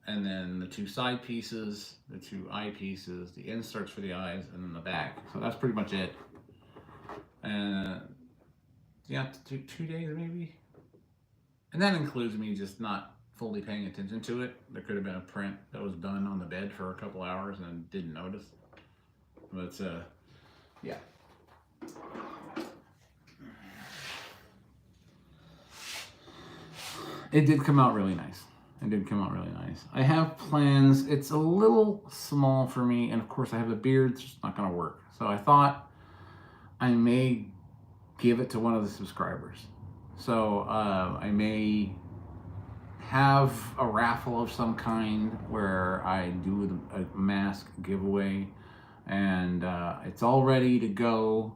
And then the two side pieces, the two eye pieces, the inserts for the eyes, and then the back. So that's pretty much it. And yeah, 2 days maybe. And that includes me just not fully paying attention to it. There could have been a print that was done on the bed for a couple hours and didn't notice. But yeah. It did come out really nice. I have plans. It's a little small for me, and of course I have a beard, it's just not gonna work. So I thought I may give it to one of the subscribers. So I may have a raffle of some kind where I do a mask giveaway, and it's all ready to go.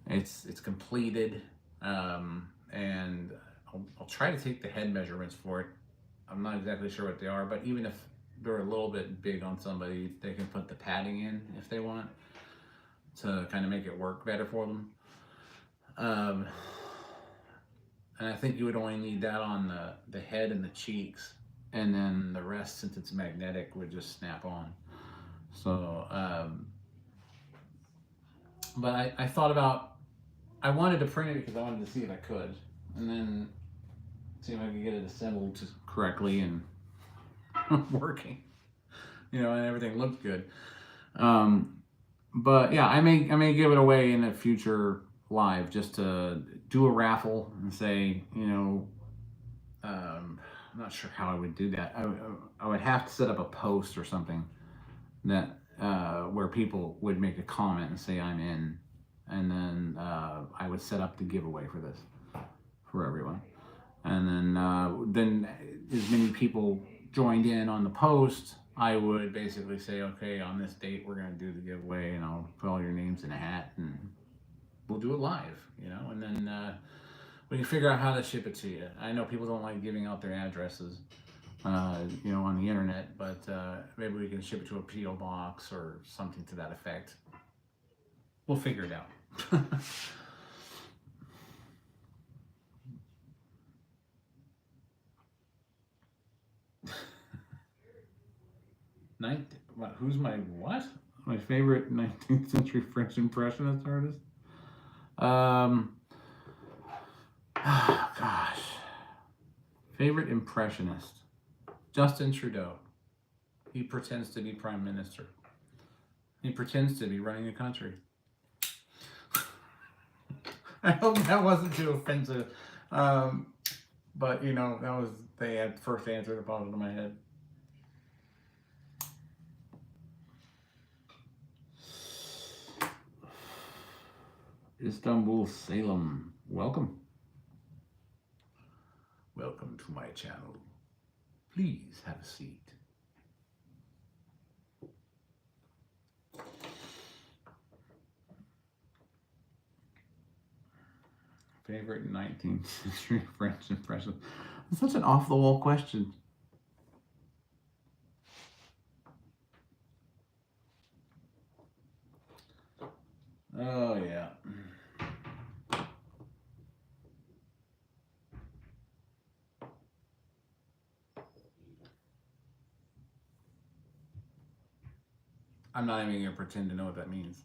It's completed, and I'll try to take the head measurements for it. I'm not exactly sure what they are, but even if they're a little bit big on somebody, they can put the padding in if they want to kind of make it work better for them. And I think you would only need that on the head and the cheeks, and then the rest, since it's magnetic, would just snap on. So But I thought about, I wanted to print it because I wanted to see if I could, and then see if I could get it assembled correctly and working, and everything looked good. Um, but yeah, I may give it away in a future live, just to do a raffle and say, I'm not sure how I would do that. I would have to set up a post or something that where people would make a comment and say I'm in, and then I would set up the giveaway for this for everyone, and then as many people joined in on the post, I would basically say, okay, on this date we're going to do the giveaway, and I'll put all your names in a hat, and we'll do it live, and then we can figure out how to ship it to you. I know people don't like giving out their addresses, on the internet, but maybe we can ship it to a P.O. box or something to that effect. We'll figure it out. Who's my what? My favorite 19th century French impressionist artist? Oh gosh. Favorite impressionist? Justin Trudeau. He pretends to be prime minister. He pretends to be running a country. I hope that wasn't too offensive. But that was they had first answer that popped into my head. Istanbul Salem. Welcome. Welcome to my channel. Please have a seat. Favorite 19th century French impression? It's such an off-the-wall question. Oh, yeah. I'm not even going to pretend to know what that means.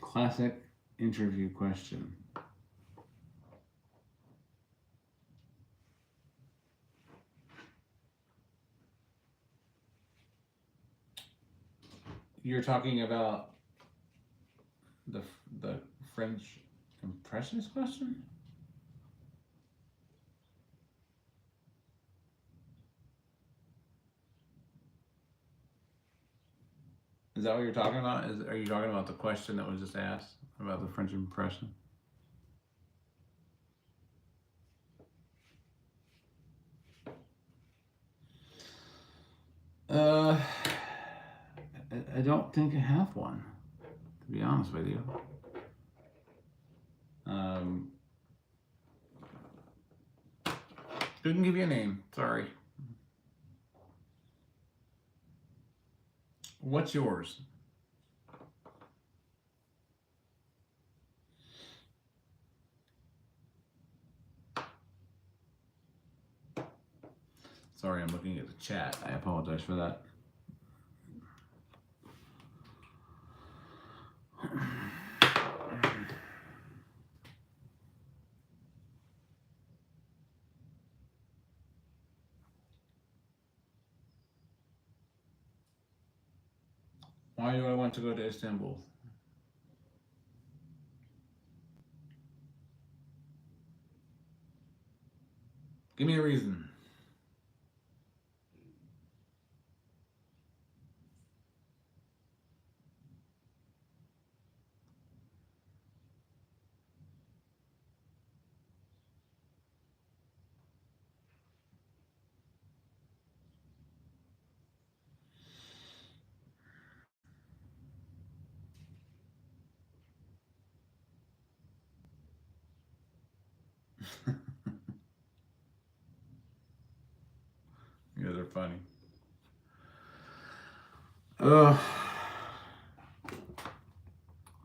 Classic interview question. You're talking about the French impressionist question? Is that what you're talking about? Are you talking about the question that was just asked about the French impression? I don't think I have one, to be honest with you. Couldn't give you a name. Sorry. What's yours? Sorry, I'm looking at the chat. I apologize for that. Why do I want to go to Istanbul? Give me a reason. You guys are funny.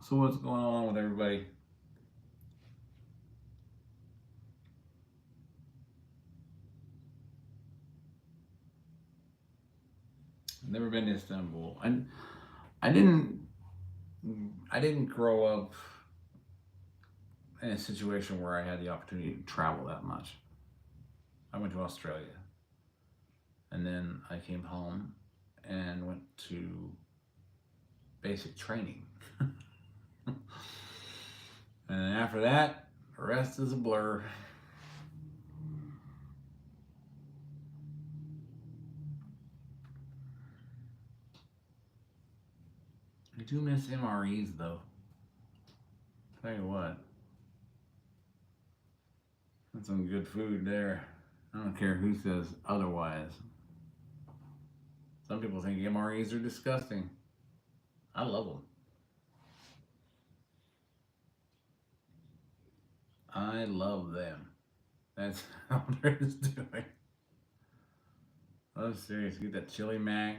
So what's going on with everybody? Never been to Istanbul. And I didn't I didn't grow up in a situation where I had the opportunity to travel that much. I went to Australia, and then I came home and went to basic training. And after that, the rest is a blur. I do miss MREs though. Tell you what, that's some good food there. I don't care who says otherwise. Some people think MREs are disgusting. I love them. I love them. That's how there is doing. I'm serious. Get that chili mac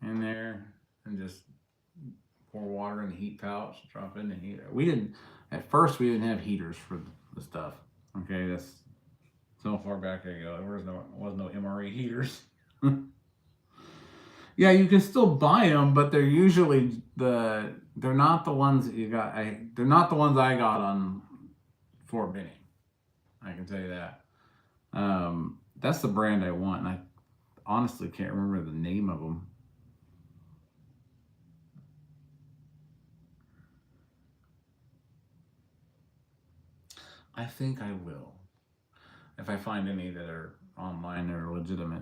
in there and just pour water in the heat pouch, drop it in the heater. We didn't, at first, we didn't have heaters for the stuff. Okay, that's so far back I go. There was no MRE heaters. Yeah, you can still buy them, but they're usually they're not the ones that you got. They're not the ones I got on Fort Benning. I can tell you that. That's the brand I want, and I honestly can't remember the name of them. I think I will, if I find any that are online that are legitimate.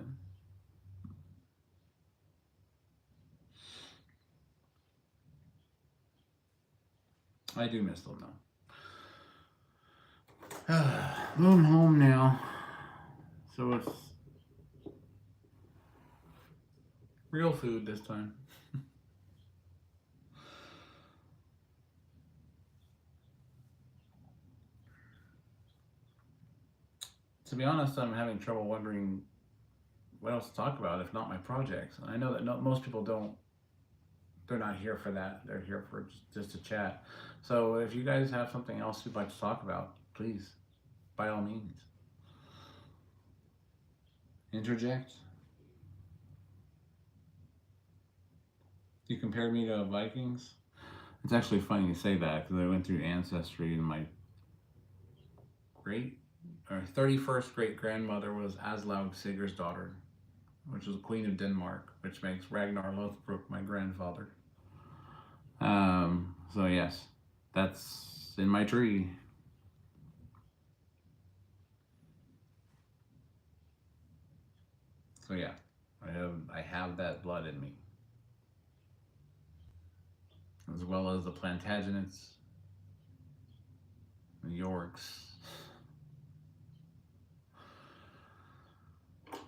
I do miss them though. I'm home now, so it's real food this time. To be honest, I'm having trouble wondering what else to talk about if not my projects. I know that most people don't. They're not here for that. They're here for just to chat. So if you guys have something else you'd like to talk about, please, by all means, interject. You compared me to Vikings. It's actually funny you say that because I went through Ancestry and my 31st great grandmother was Aslaug Sigurd's daughter, which was Queen of Denmark, which makes Ragnar Lothbrok my grandfather. So yes, that's in my tree. So yeah, I have that blood in me, as well as the Plantagenets, the Yorks.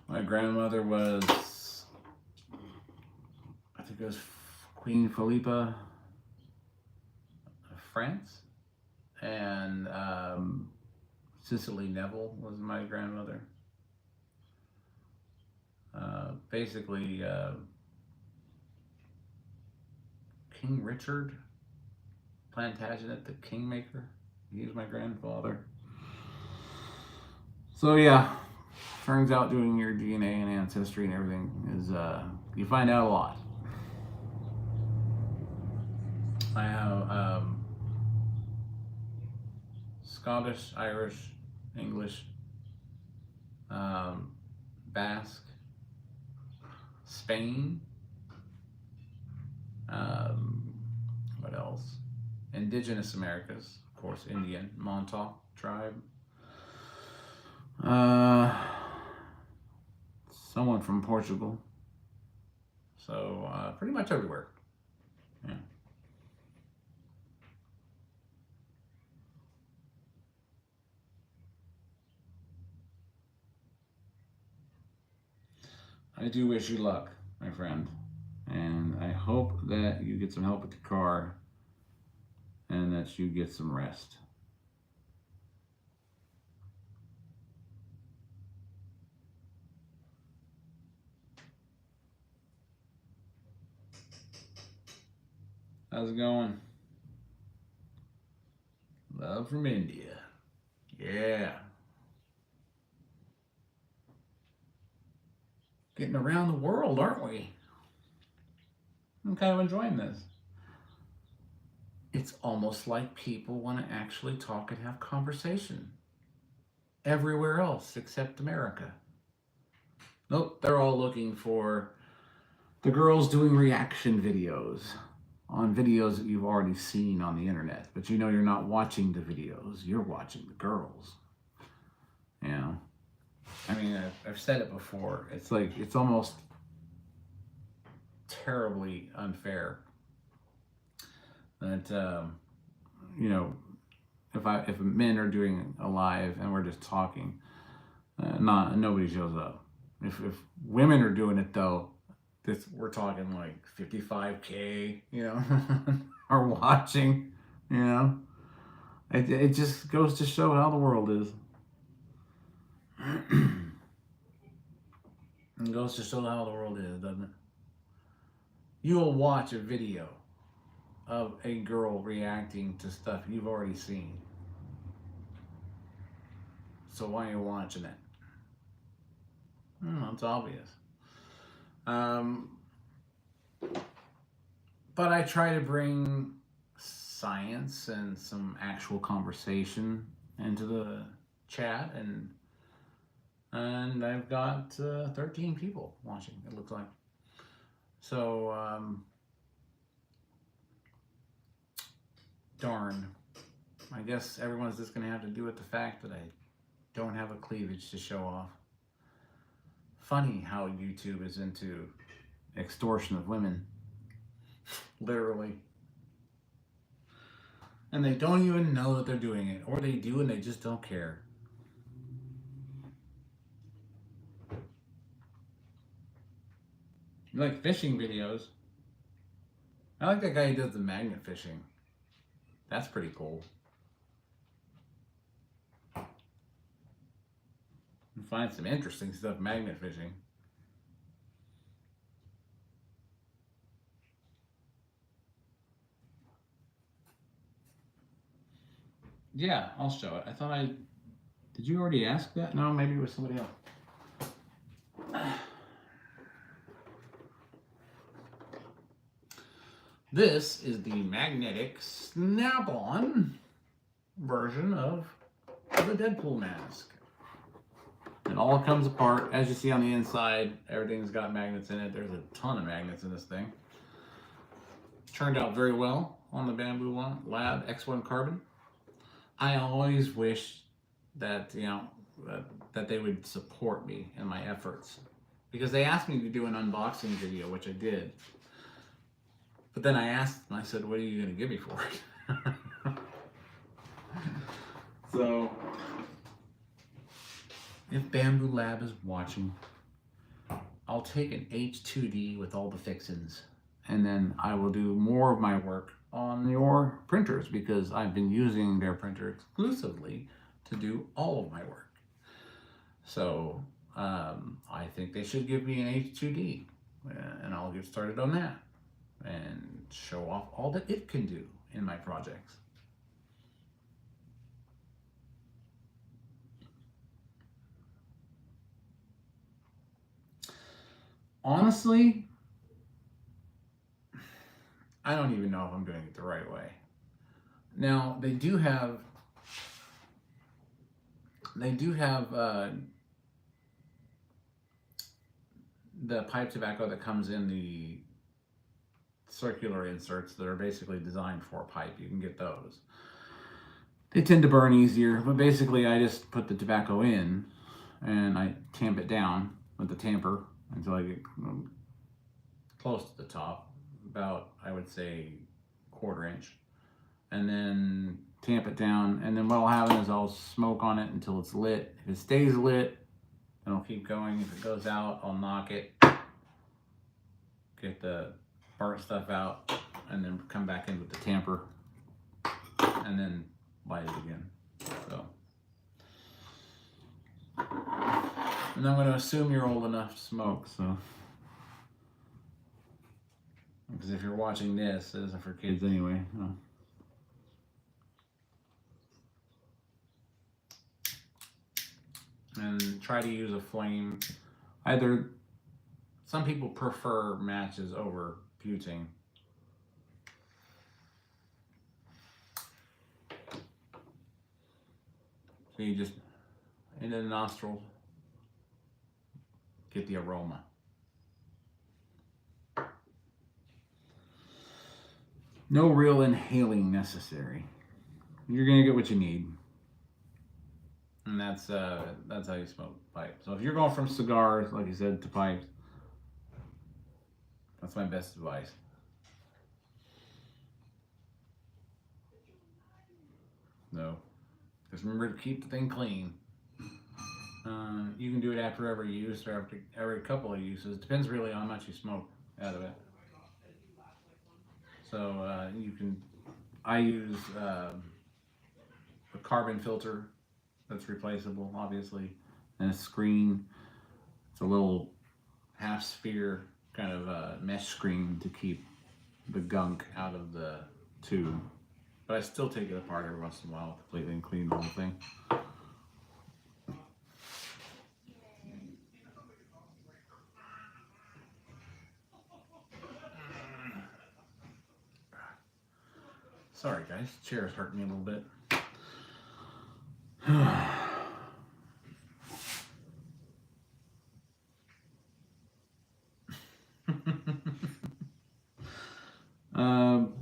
My grandmother was, I think it was Queen Philippa of France, and Cicely Neville was my grandmother. Basically, King Richard Plantagenet, the Kingmaker, he was my grandfather. So yeah, turns out doing your DNA and ancestry and everything is, you find out a lot. I have Scottish, Irish, English, Basque, Spain, what else? Indigenous Americas, of course, Indian, Montauk tribe. Someone from Portugal. So pretty much everywhere. Yeah. I do wish you luck, my friend. And I hope that you get some help with the car and that you get some rest. How's it going? Love from India. Yeah. Getting around the world, aren't we? I'm kind of enjoying this. It's almost like people want to actually talk and have conversation everywhere else except America. Nope, they're all looking for the girls doing reaction videos on videos that you've already seen on the internet, but you know you're not watching the videos, you're watching the girls. You know, I mean, I've said it before. It's like, it's almost terribly unfair that, you know, if men are doing a live and we're just talking, nobody shows up. If women are doing it though, we're talking like 55K, you know, are watching, you know. It just goes to show how the world is. It goes to show how the world is, doesn't it? You will watch a video of a girl reacting to stuff you've already seen. So why are you watching it? It's obvious. But I try to bring science and some actual conversation into the chat, and I've got 13 people watching, it looks like. So, darn. I guess everyone's just going to have to deal with the fact that I don't have a cleavage to show off. Funny how YouTube is into extortion of women. Literally. And they don't even know that they're doing it. Or they do and they just don't care. You like fishing videos? I like that guy who does the magnet fishing. That's pretty cool. You find some interesting stuff magnet fishing. Yeah, I'll show it. I thought did you already ask that? No, maybe it was somebody else. This is the magnetic snap-on version of the Deadpool mask. It all comes apart. As you see on the inside, everything's got magnets in it. There's a ton of magnets in this thing. Turned out very well on the Bamboo Lab X1 Carbon. I always wish that, you know, that they would support me in my efforts, because they asked me to do an unboxing video, which I did. But then I asked them, I said, what are you going to give me for it? So, if Bamboo Lab is watching, I'll take an H2D with all the fixins, and then I will do more of my work on your printers, because I've been using their printer exclusively to do all of my work. So I think they should give me an H2D, and I'll get started on that and show off all that it can do in my projects. Honestly, I don't even know if I'm doing it the right way. Now, they do have the pipe tobacco that comes in the circular inserts that are basically designed for a pipe. You can get those. They tend to burn easier, but basically I just put the tobacco in and I tamp it down with the tamper until I get close to the top, about, I would say, 1/4 inch, and then tamp it down, and then what will happen is I'll smoke on it until it's lit. If it stays lit, then I'll keep going. If it goes out, I'll knock it, get the burnt stuff out, and then come back in with the tamper, and then light it again. So, and I'm going to assume you're old enough to smoke, so, because if you're watching this, it isn't for kids anyway. So. And try to use a flame. Some people prefer matches over butane. So you just into the nostrils, get the aroma. No real inhaling necessary. You're gonna get what you need, and that's how you smoke pipe. So if you're going from cigars, like you said, to pipes, that's my best advice. No, just remember to keep the thing clean. You can do it after every use or after every couple of uses. Depends really on how much you smoke out of it. So you can. I use a carbon filter that's replaceable, obviously, and a screen. It's a little half sphere kind of mesh screen to keep the gunk out of the tube. But I still take it apart every once in a while completely and clean the whole thing. Sorry guys, chair's hurting me a little bit. um,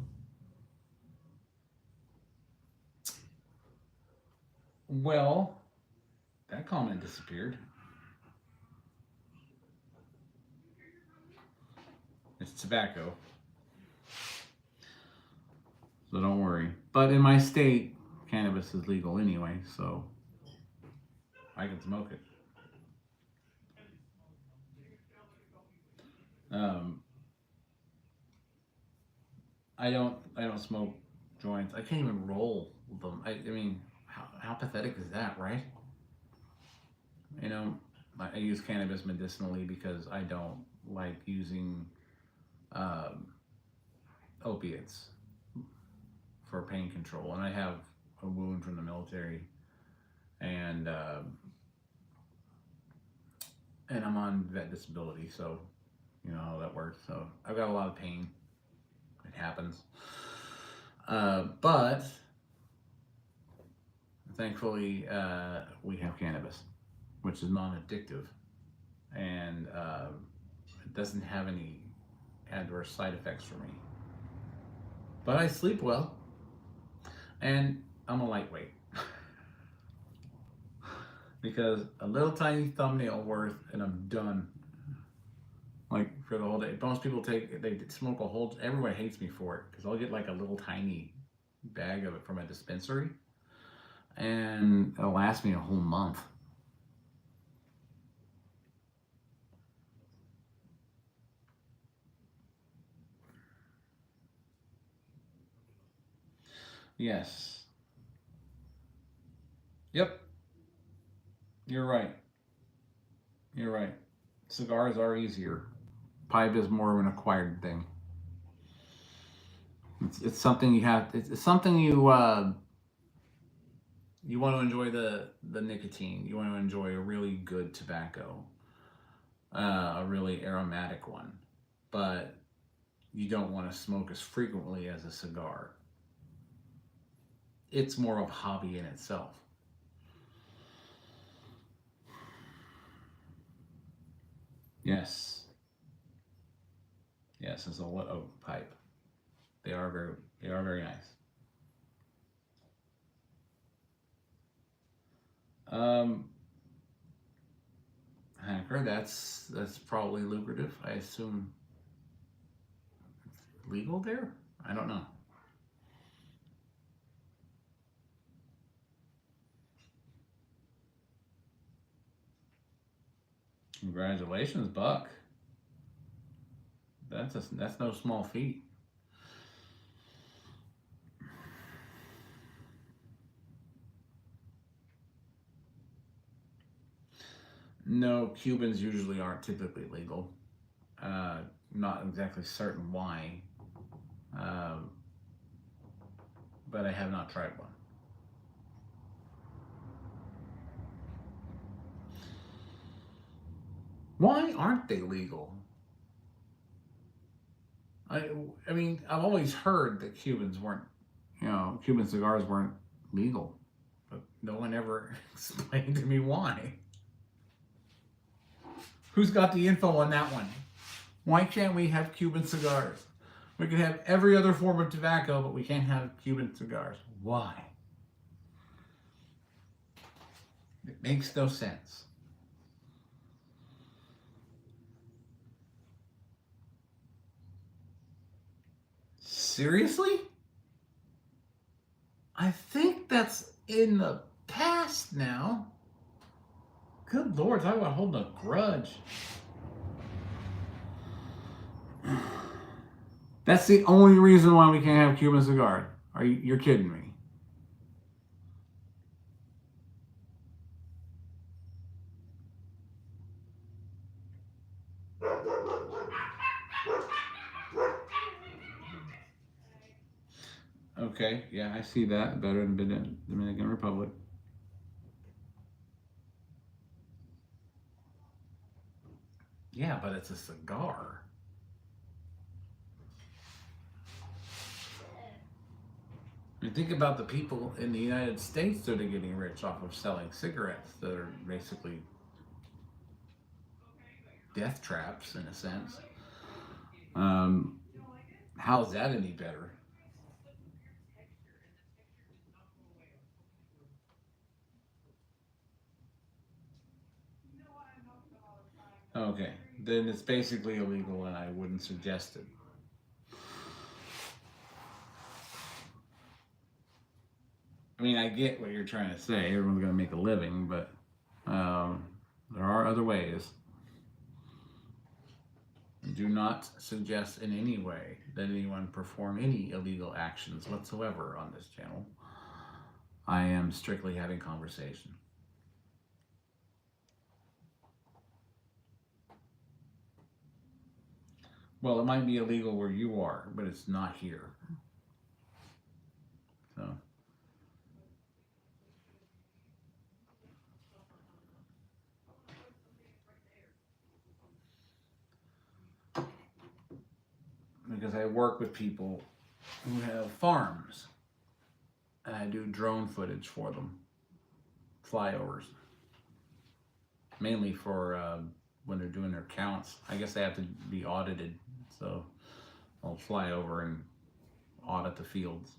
well, that comment disappeared. It's tobacco. So don't worry. But in my state, cannabis is legal anyway, so I can smoke it. I don't smoke joints. I can't even roll them. I mean, how pathetic is that, right? You know, I use cannabis medicinally because I don't like using opiates for pain control, and I have a wound from the military, and I'm on vet disability, so you know how that works. So I've got a lot of pain. It happens, but thankfully we have cannabis, which is non-addictive, and it doesn't have any adverse side effects for me. But I sleep well, and I'm a lightweight. Because a little tiny thumbnail worth and I'm done. Like for the whole day. Most people they smoke a whole. Everybody hates me for it because I'll get like a little tiny bag of it from a dispensary, and it'll last me a whole month. Yes. Yep. You're right. You're right. Cigars are easier. Pipe is more of an acquired thing. It's something you have. It's something you want to enjoy the nicotine. You want to enjoy a really good tobacco, a really aromatic one, but you don't want to smoke as frequently as a cigar. It's more of a hobby in itself. Yes. Yes, it's a wood oak pipe. They are very nice. Um, Hacker, that's probably lucrative. I assume it's legal there. I don't know. Congratulations, Buck. That's no small feat. No, Cubans usually aren't typically legal. Not exactly certain why, um, but I have not tried one. Why aren't they legal? I, I mean, I've always heard that Cuban cigars weren't legal, but no one ever explained to me why. Who's got the info on that one? Why can't we have Cuban cigars? We can have every other form of tobacco, but we can't have Cuban cigars. Why? It makes no sense. Seriously? I think that's in the past now. Good Lord, talk about holding a grudge. That's the only reason why we can't have Cuban cigar. You're kidding me? Okay, yeah, I see that. Better than the Dominican Republic. Yeah, but it's a cigar. I mean, think about the people in the United States that are getting rich off of selling cigarettes that are basically death traps in a sense. How is that any better? Okay, then it's basically illegal and I wouldn't suggest it. I mean, I get what you're trying to say. Everyone's going to make a living, but there are other ways. Do not suggest in any way that anyone perform any illegal actions whatsoever on this channel. I am strictly having conversation. Well, it might be illegal where you are, but it's not here. So. Because I work with people who have farms, and I do drone footage for them, flyovers, mainly for when they're doing their counts. I guess they have to be audited, so I'll fly over and audit the fields.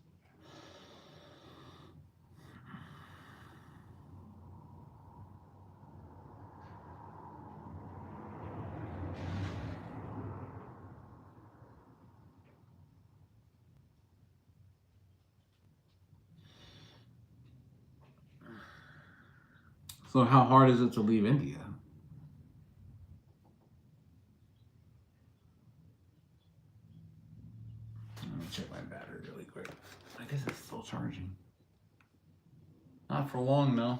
So how hard is it to leave India? Let me check my battery really quick. I guess it's still charging. Not for long, though.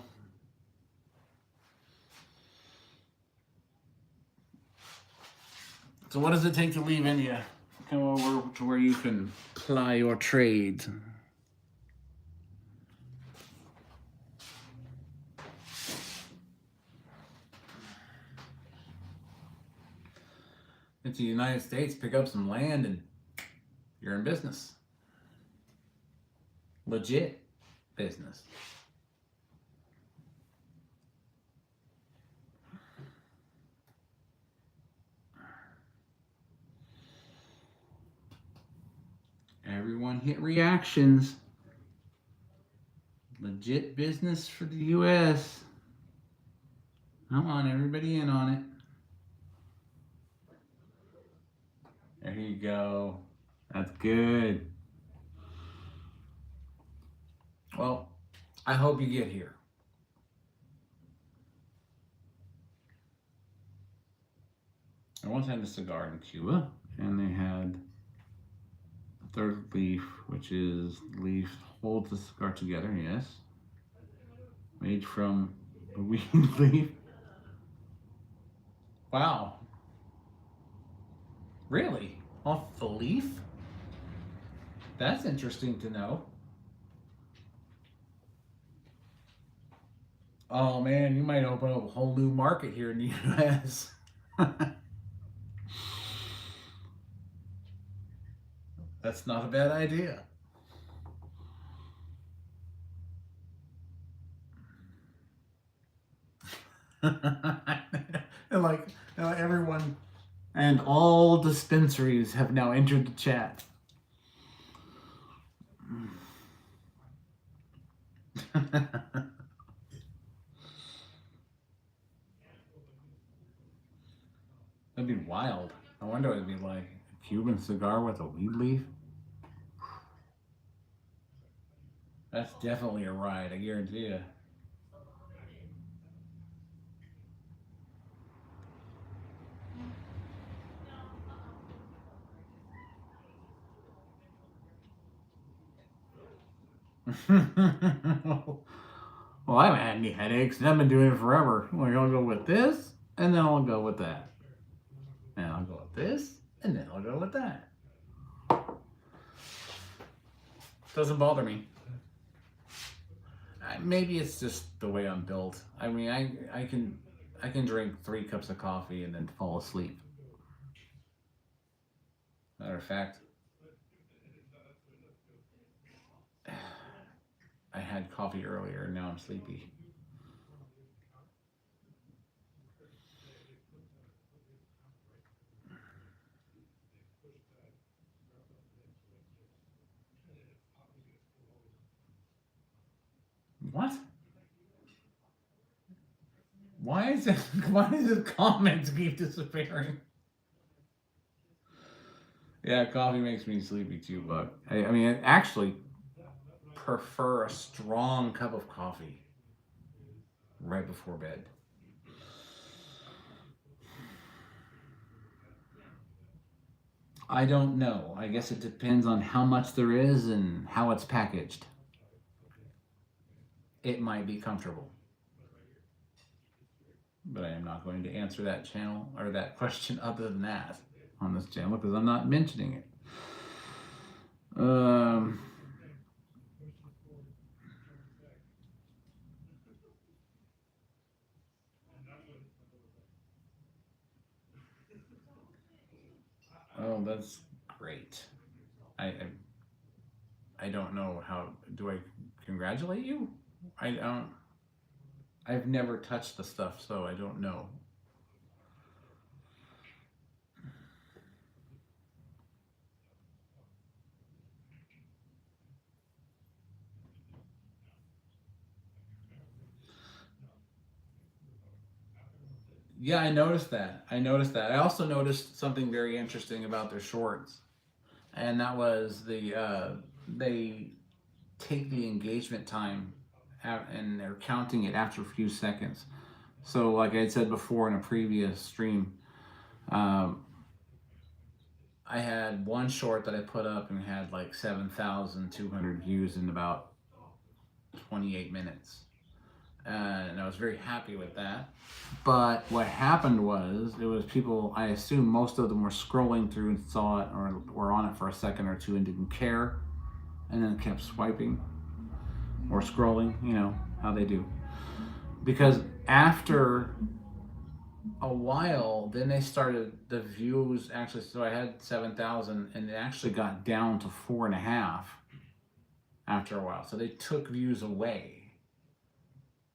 So what does it take to leave India? Come over to where you can ply your trade. Into the United States, pick up some land and you're in business. Legit business. Everyone hit reactions. Legit business for the U.S. Come on, everybody in on it. There you go. That's good. Well, I hope you get here. I once had a cigar in Cuba, and they had the third leaf, which is the leaf holds the cigar together, yes. Made from a weed leaf. Wow. Really? Off the leaf? That's interesting to know. Oh man, you might open up a whole new market here in the US. That's not a bad idea. And like everyone and all dispensaries have now entered the chat. That'd be wild. I wonder what it'd be like. A Cuban cigar with a weed leaf? That's definitely a ride, I guarantee you. Well, I haven't had any headaches, and I've been doing it forever. Like, I'll go with this, and then I'll go with that. And I'll go with this, and then I'll go with that. Doesn't bother me. Maybe it's just the way I'm built. I mean, I can drink 3 cups of coffee and then fall asleep. Matter of fact, I had coffee earlier and now I'm sleepy. What? Why is it? Why does the comments keep disappearing? Yeah, coffee makes me sleepy too, but I mean, I actually prefer a strong cup of coffee right before bed. I don't know. I guess it depends on how much there is and how it's packaged. It might be comfortable. But I am not going to answer that channel or that question other than that on this channel because I'm not mentioning it. Oh, that's great. I don't know how. Do I congratulate you? I don't. I've never touched the stuff, so I don't know. Yeah, I noticed that. I also noticed something very interesting about their shorts, and that was they take the engagement time and they're counting it after a few seconds. So, like I had said before in a previous stream, um, I had one short that I put up and had like 7,200 views in about 28 minutes. And I was very happy with that. But what happened was, it was people, I assume most of them were scrolling through and saw it or were on it for a second or two and didn't care and then kept swiping or scrolling, you know, how they do. Because after a while, then they started the views actually. So I had 7,000, and it actually got down to 4.5 after a while. So they took views away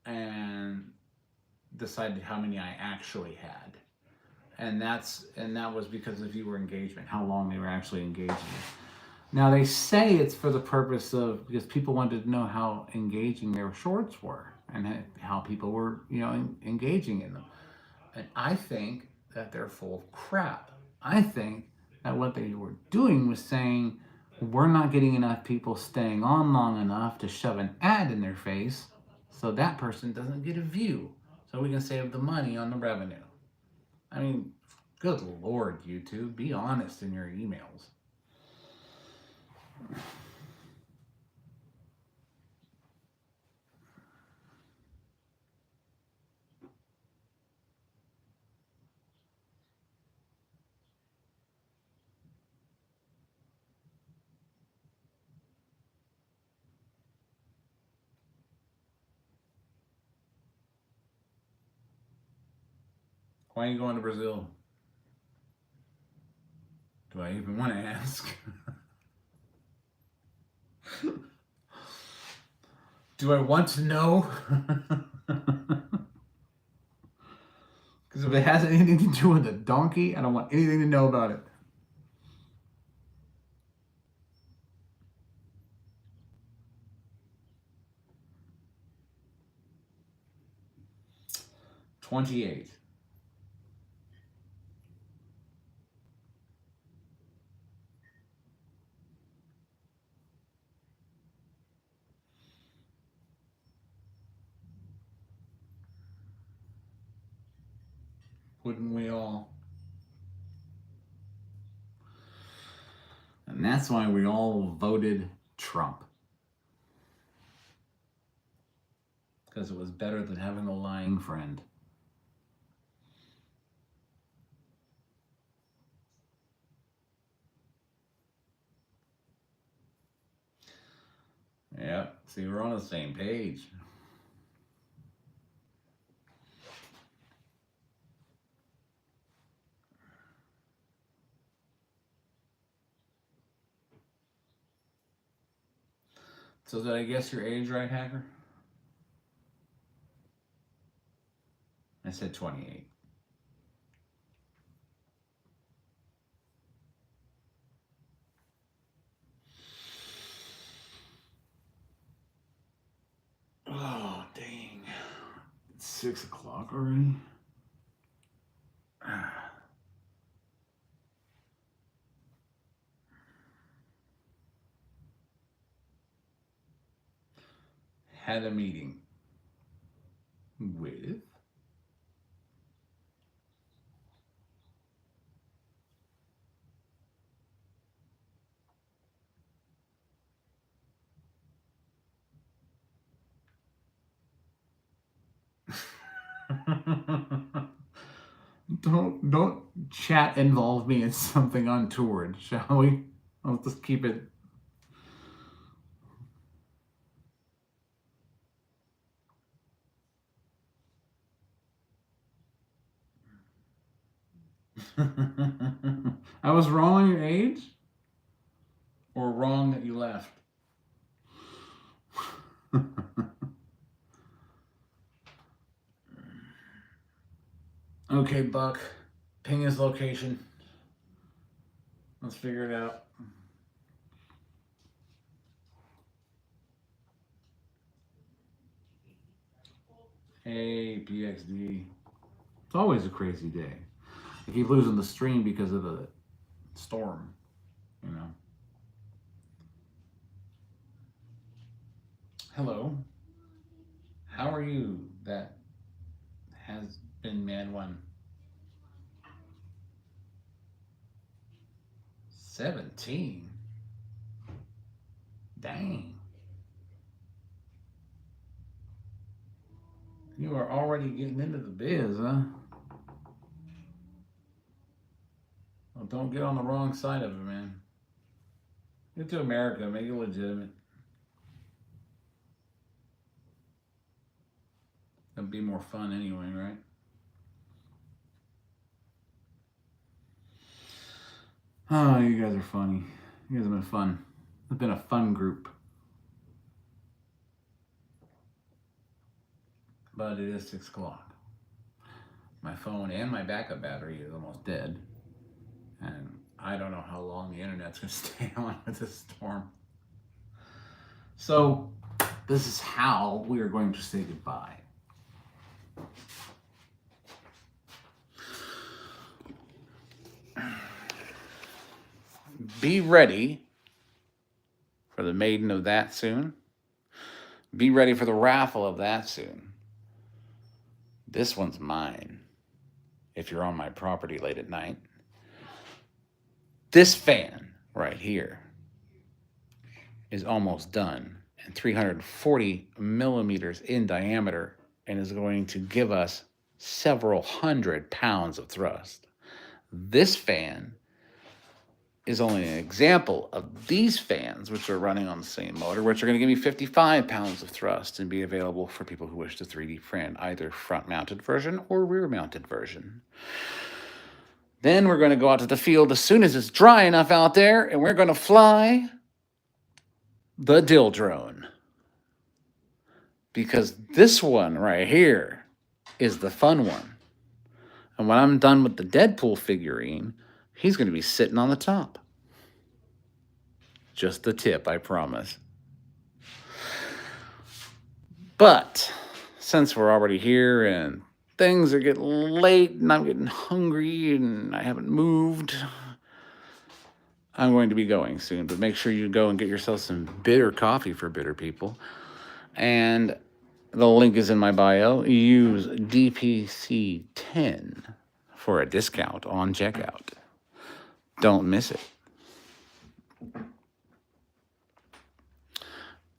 and decided how many I actually had, and that was because of viewer engagement, how long they were actually engaging. Now they say it's for the purpose of because people wanted to know how engaging their shorts were and how people were, you know, engaging in them. And I think that they're full of crap. I think that what they were doing was saying, we're not getting enough people staying on long enough to shove an ad in their face so that person doesn't get a view. So we can save the money on the revenue. I mean, good Lord, YouTube, be honest in your emails. Why are you going to Brazil? Do I even want to ask? Do I want to know? Because if it has anything to do with a donkey, I don't want anything to know about it. $28. Wouldn't we all? And that's why we all voted Trump. Because it was better than having a lying friend. Yep. See, we're on the same page. So did I guess your age right, Hacker? I said 28. Oh, dang. It's 6 o'clock already. Had a meeting with don't chat involve me in something untoward, shall we? I'll just keep it. I was wrong on your age? Or wrong that you left? Okay, Buck. Ping his location. Let's figure it out. Hey, PXD. It's always a crazy day. I keep losing the stream because of the storm, you know. Hello. How are you? That has been man one. 17? Dang. You are already getting into the biz, huh? Well, don't get on the wrong side of it, man. Get to America, make it legitimate. It'll be more fun anyway, right? Oh, you guys are funny. You guys have been fun. It's been a fun group. But it is 6 o'clock. My phone and my backup battery is almost dead. And I don't know how long the internet's going to stay on with this storm. So, this is how we are going to say goodbye. Be ready for the maiden of that soon. Be ready for the raffle of that soon. This one's mine. If you're on my property late at night. This fan right here is almost done and 340 millimeters in diameter and is going to give us several hundred pounds of thrust. This fan is only an example of these fans, which are running on the same motor, which are going to give me 55 pounds of thrust and be available for people who wish to 3D print either front-mounted version or rear-mounted version. Then we're going to go out to the field as soon as it's dry enough out there, and we're going to fly the dill drone. Because this one right here is the fun one. And when I'm done with the Deadpool figurine, he's going to be sitting on the top. Just a tip, I promise. But since we're already here and things are getting late and I'm getting hungry and I haven't moved, I'm going to be going soon. But make sure you go and get yourself some bitter coffee for bitter people. And the link is in my bio. Use DPC10 for a discount on checkout. Don't miss it.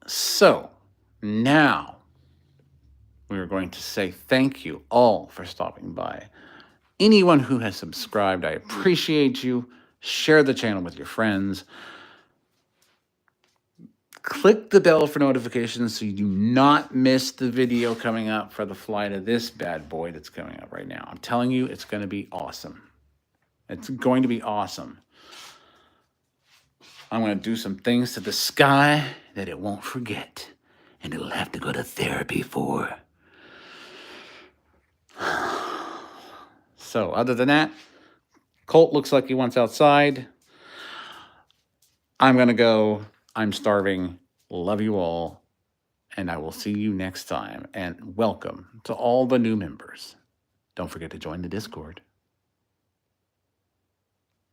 So now we are going to say thank you all for stopping by. Anyone who has subscribed, I appreciate you. Share the channel with your friends. Click the bell for notifications so you do not miss the video coming up for the flight of this bad boy that's coming up right now. I'm telling you, it's going to be awesome. It's going to be awesome. I'm going to do some things to the sky that it won't forget, and it'll have to go to therapy for. So other than that, Colt looks like he wants outside. I'm going to go. I'm starving. Love you all. And I will see you next time. And welcome to all the new members. Don't forget to join the Discord.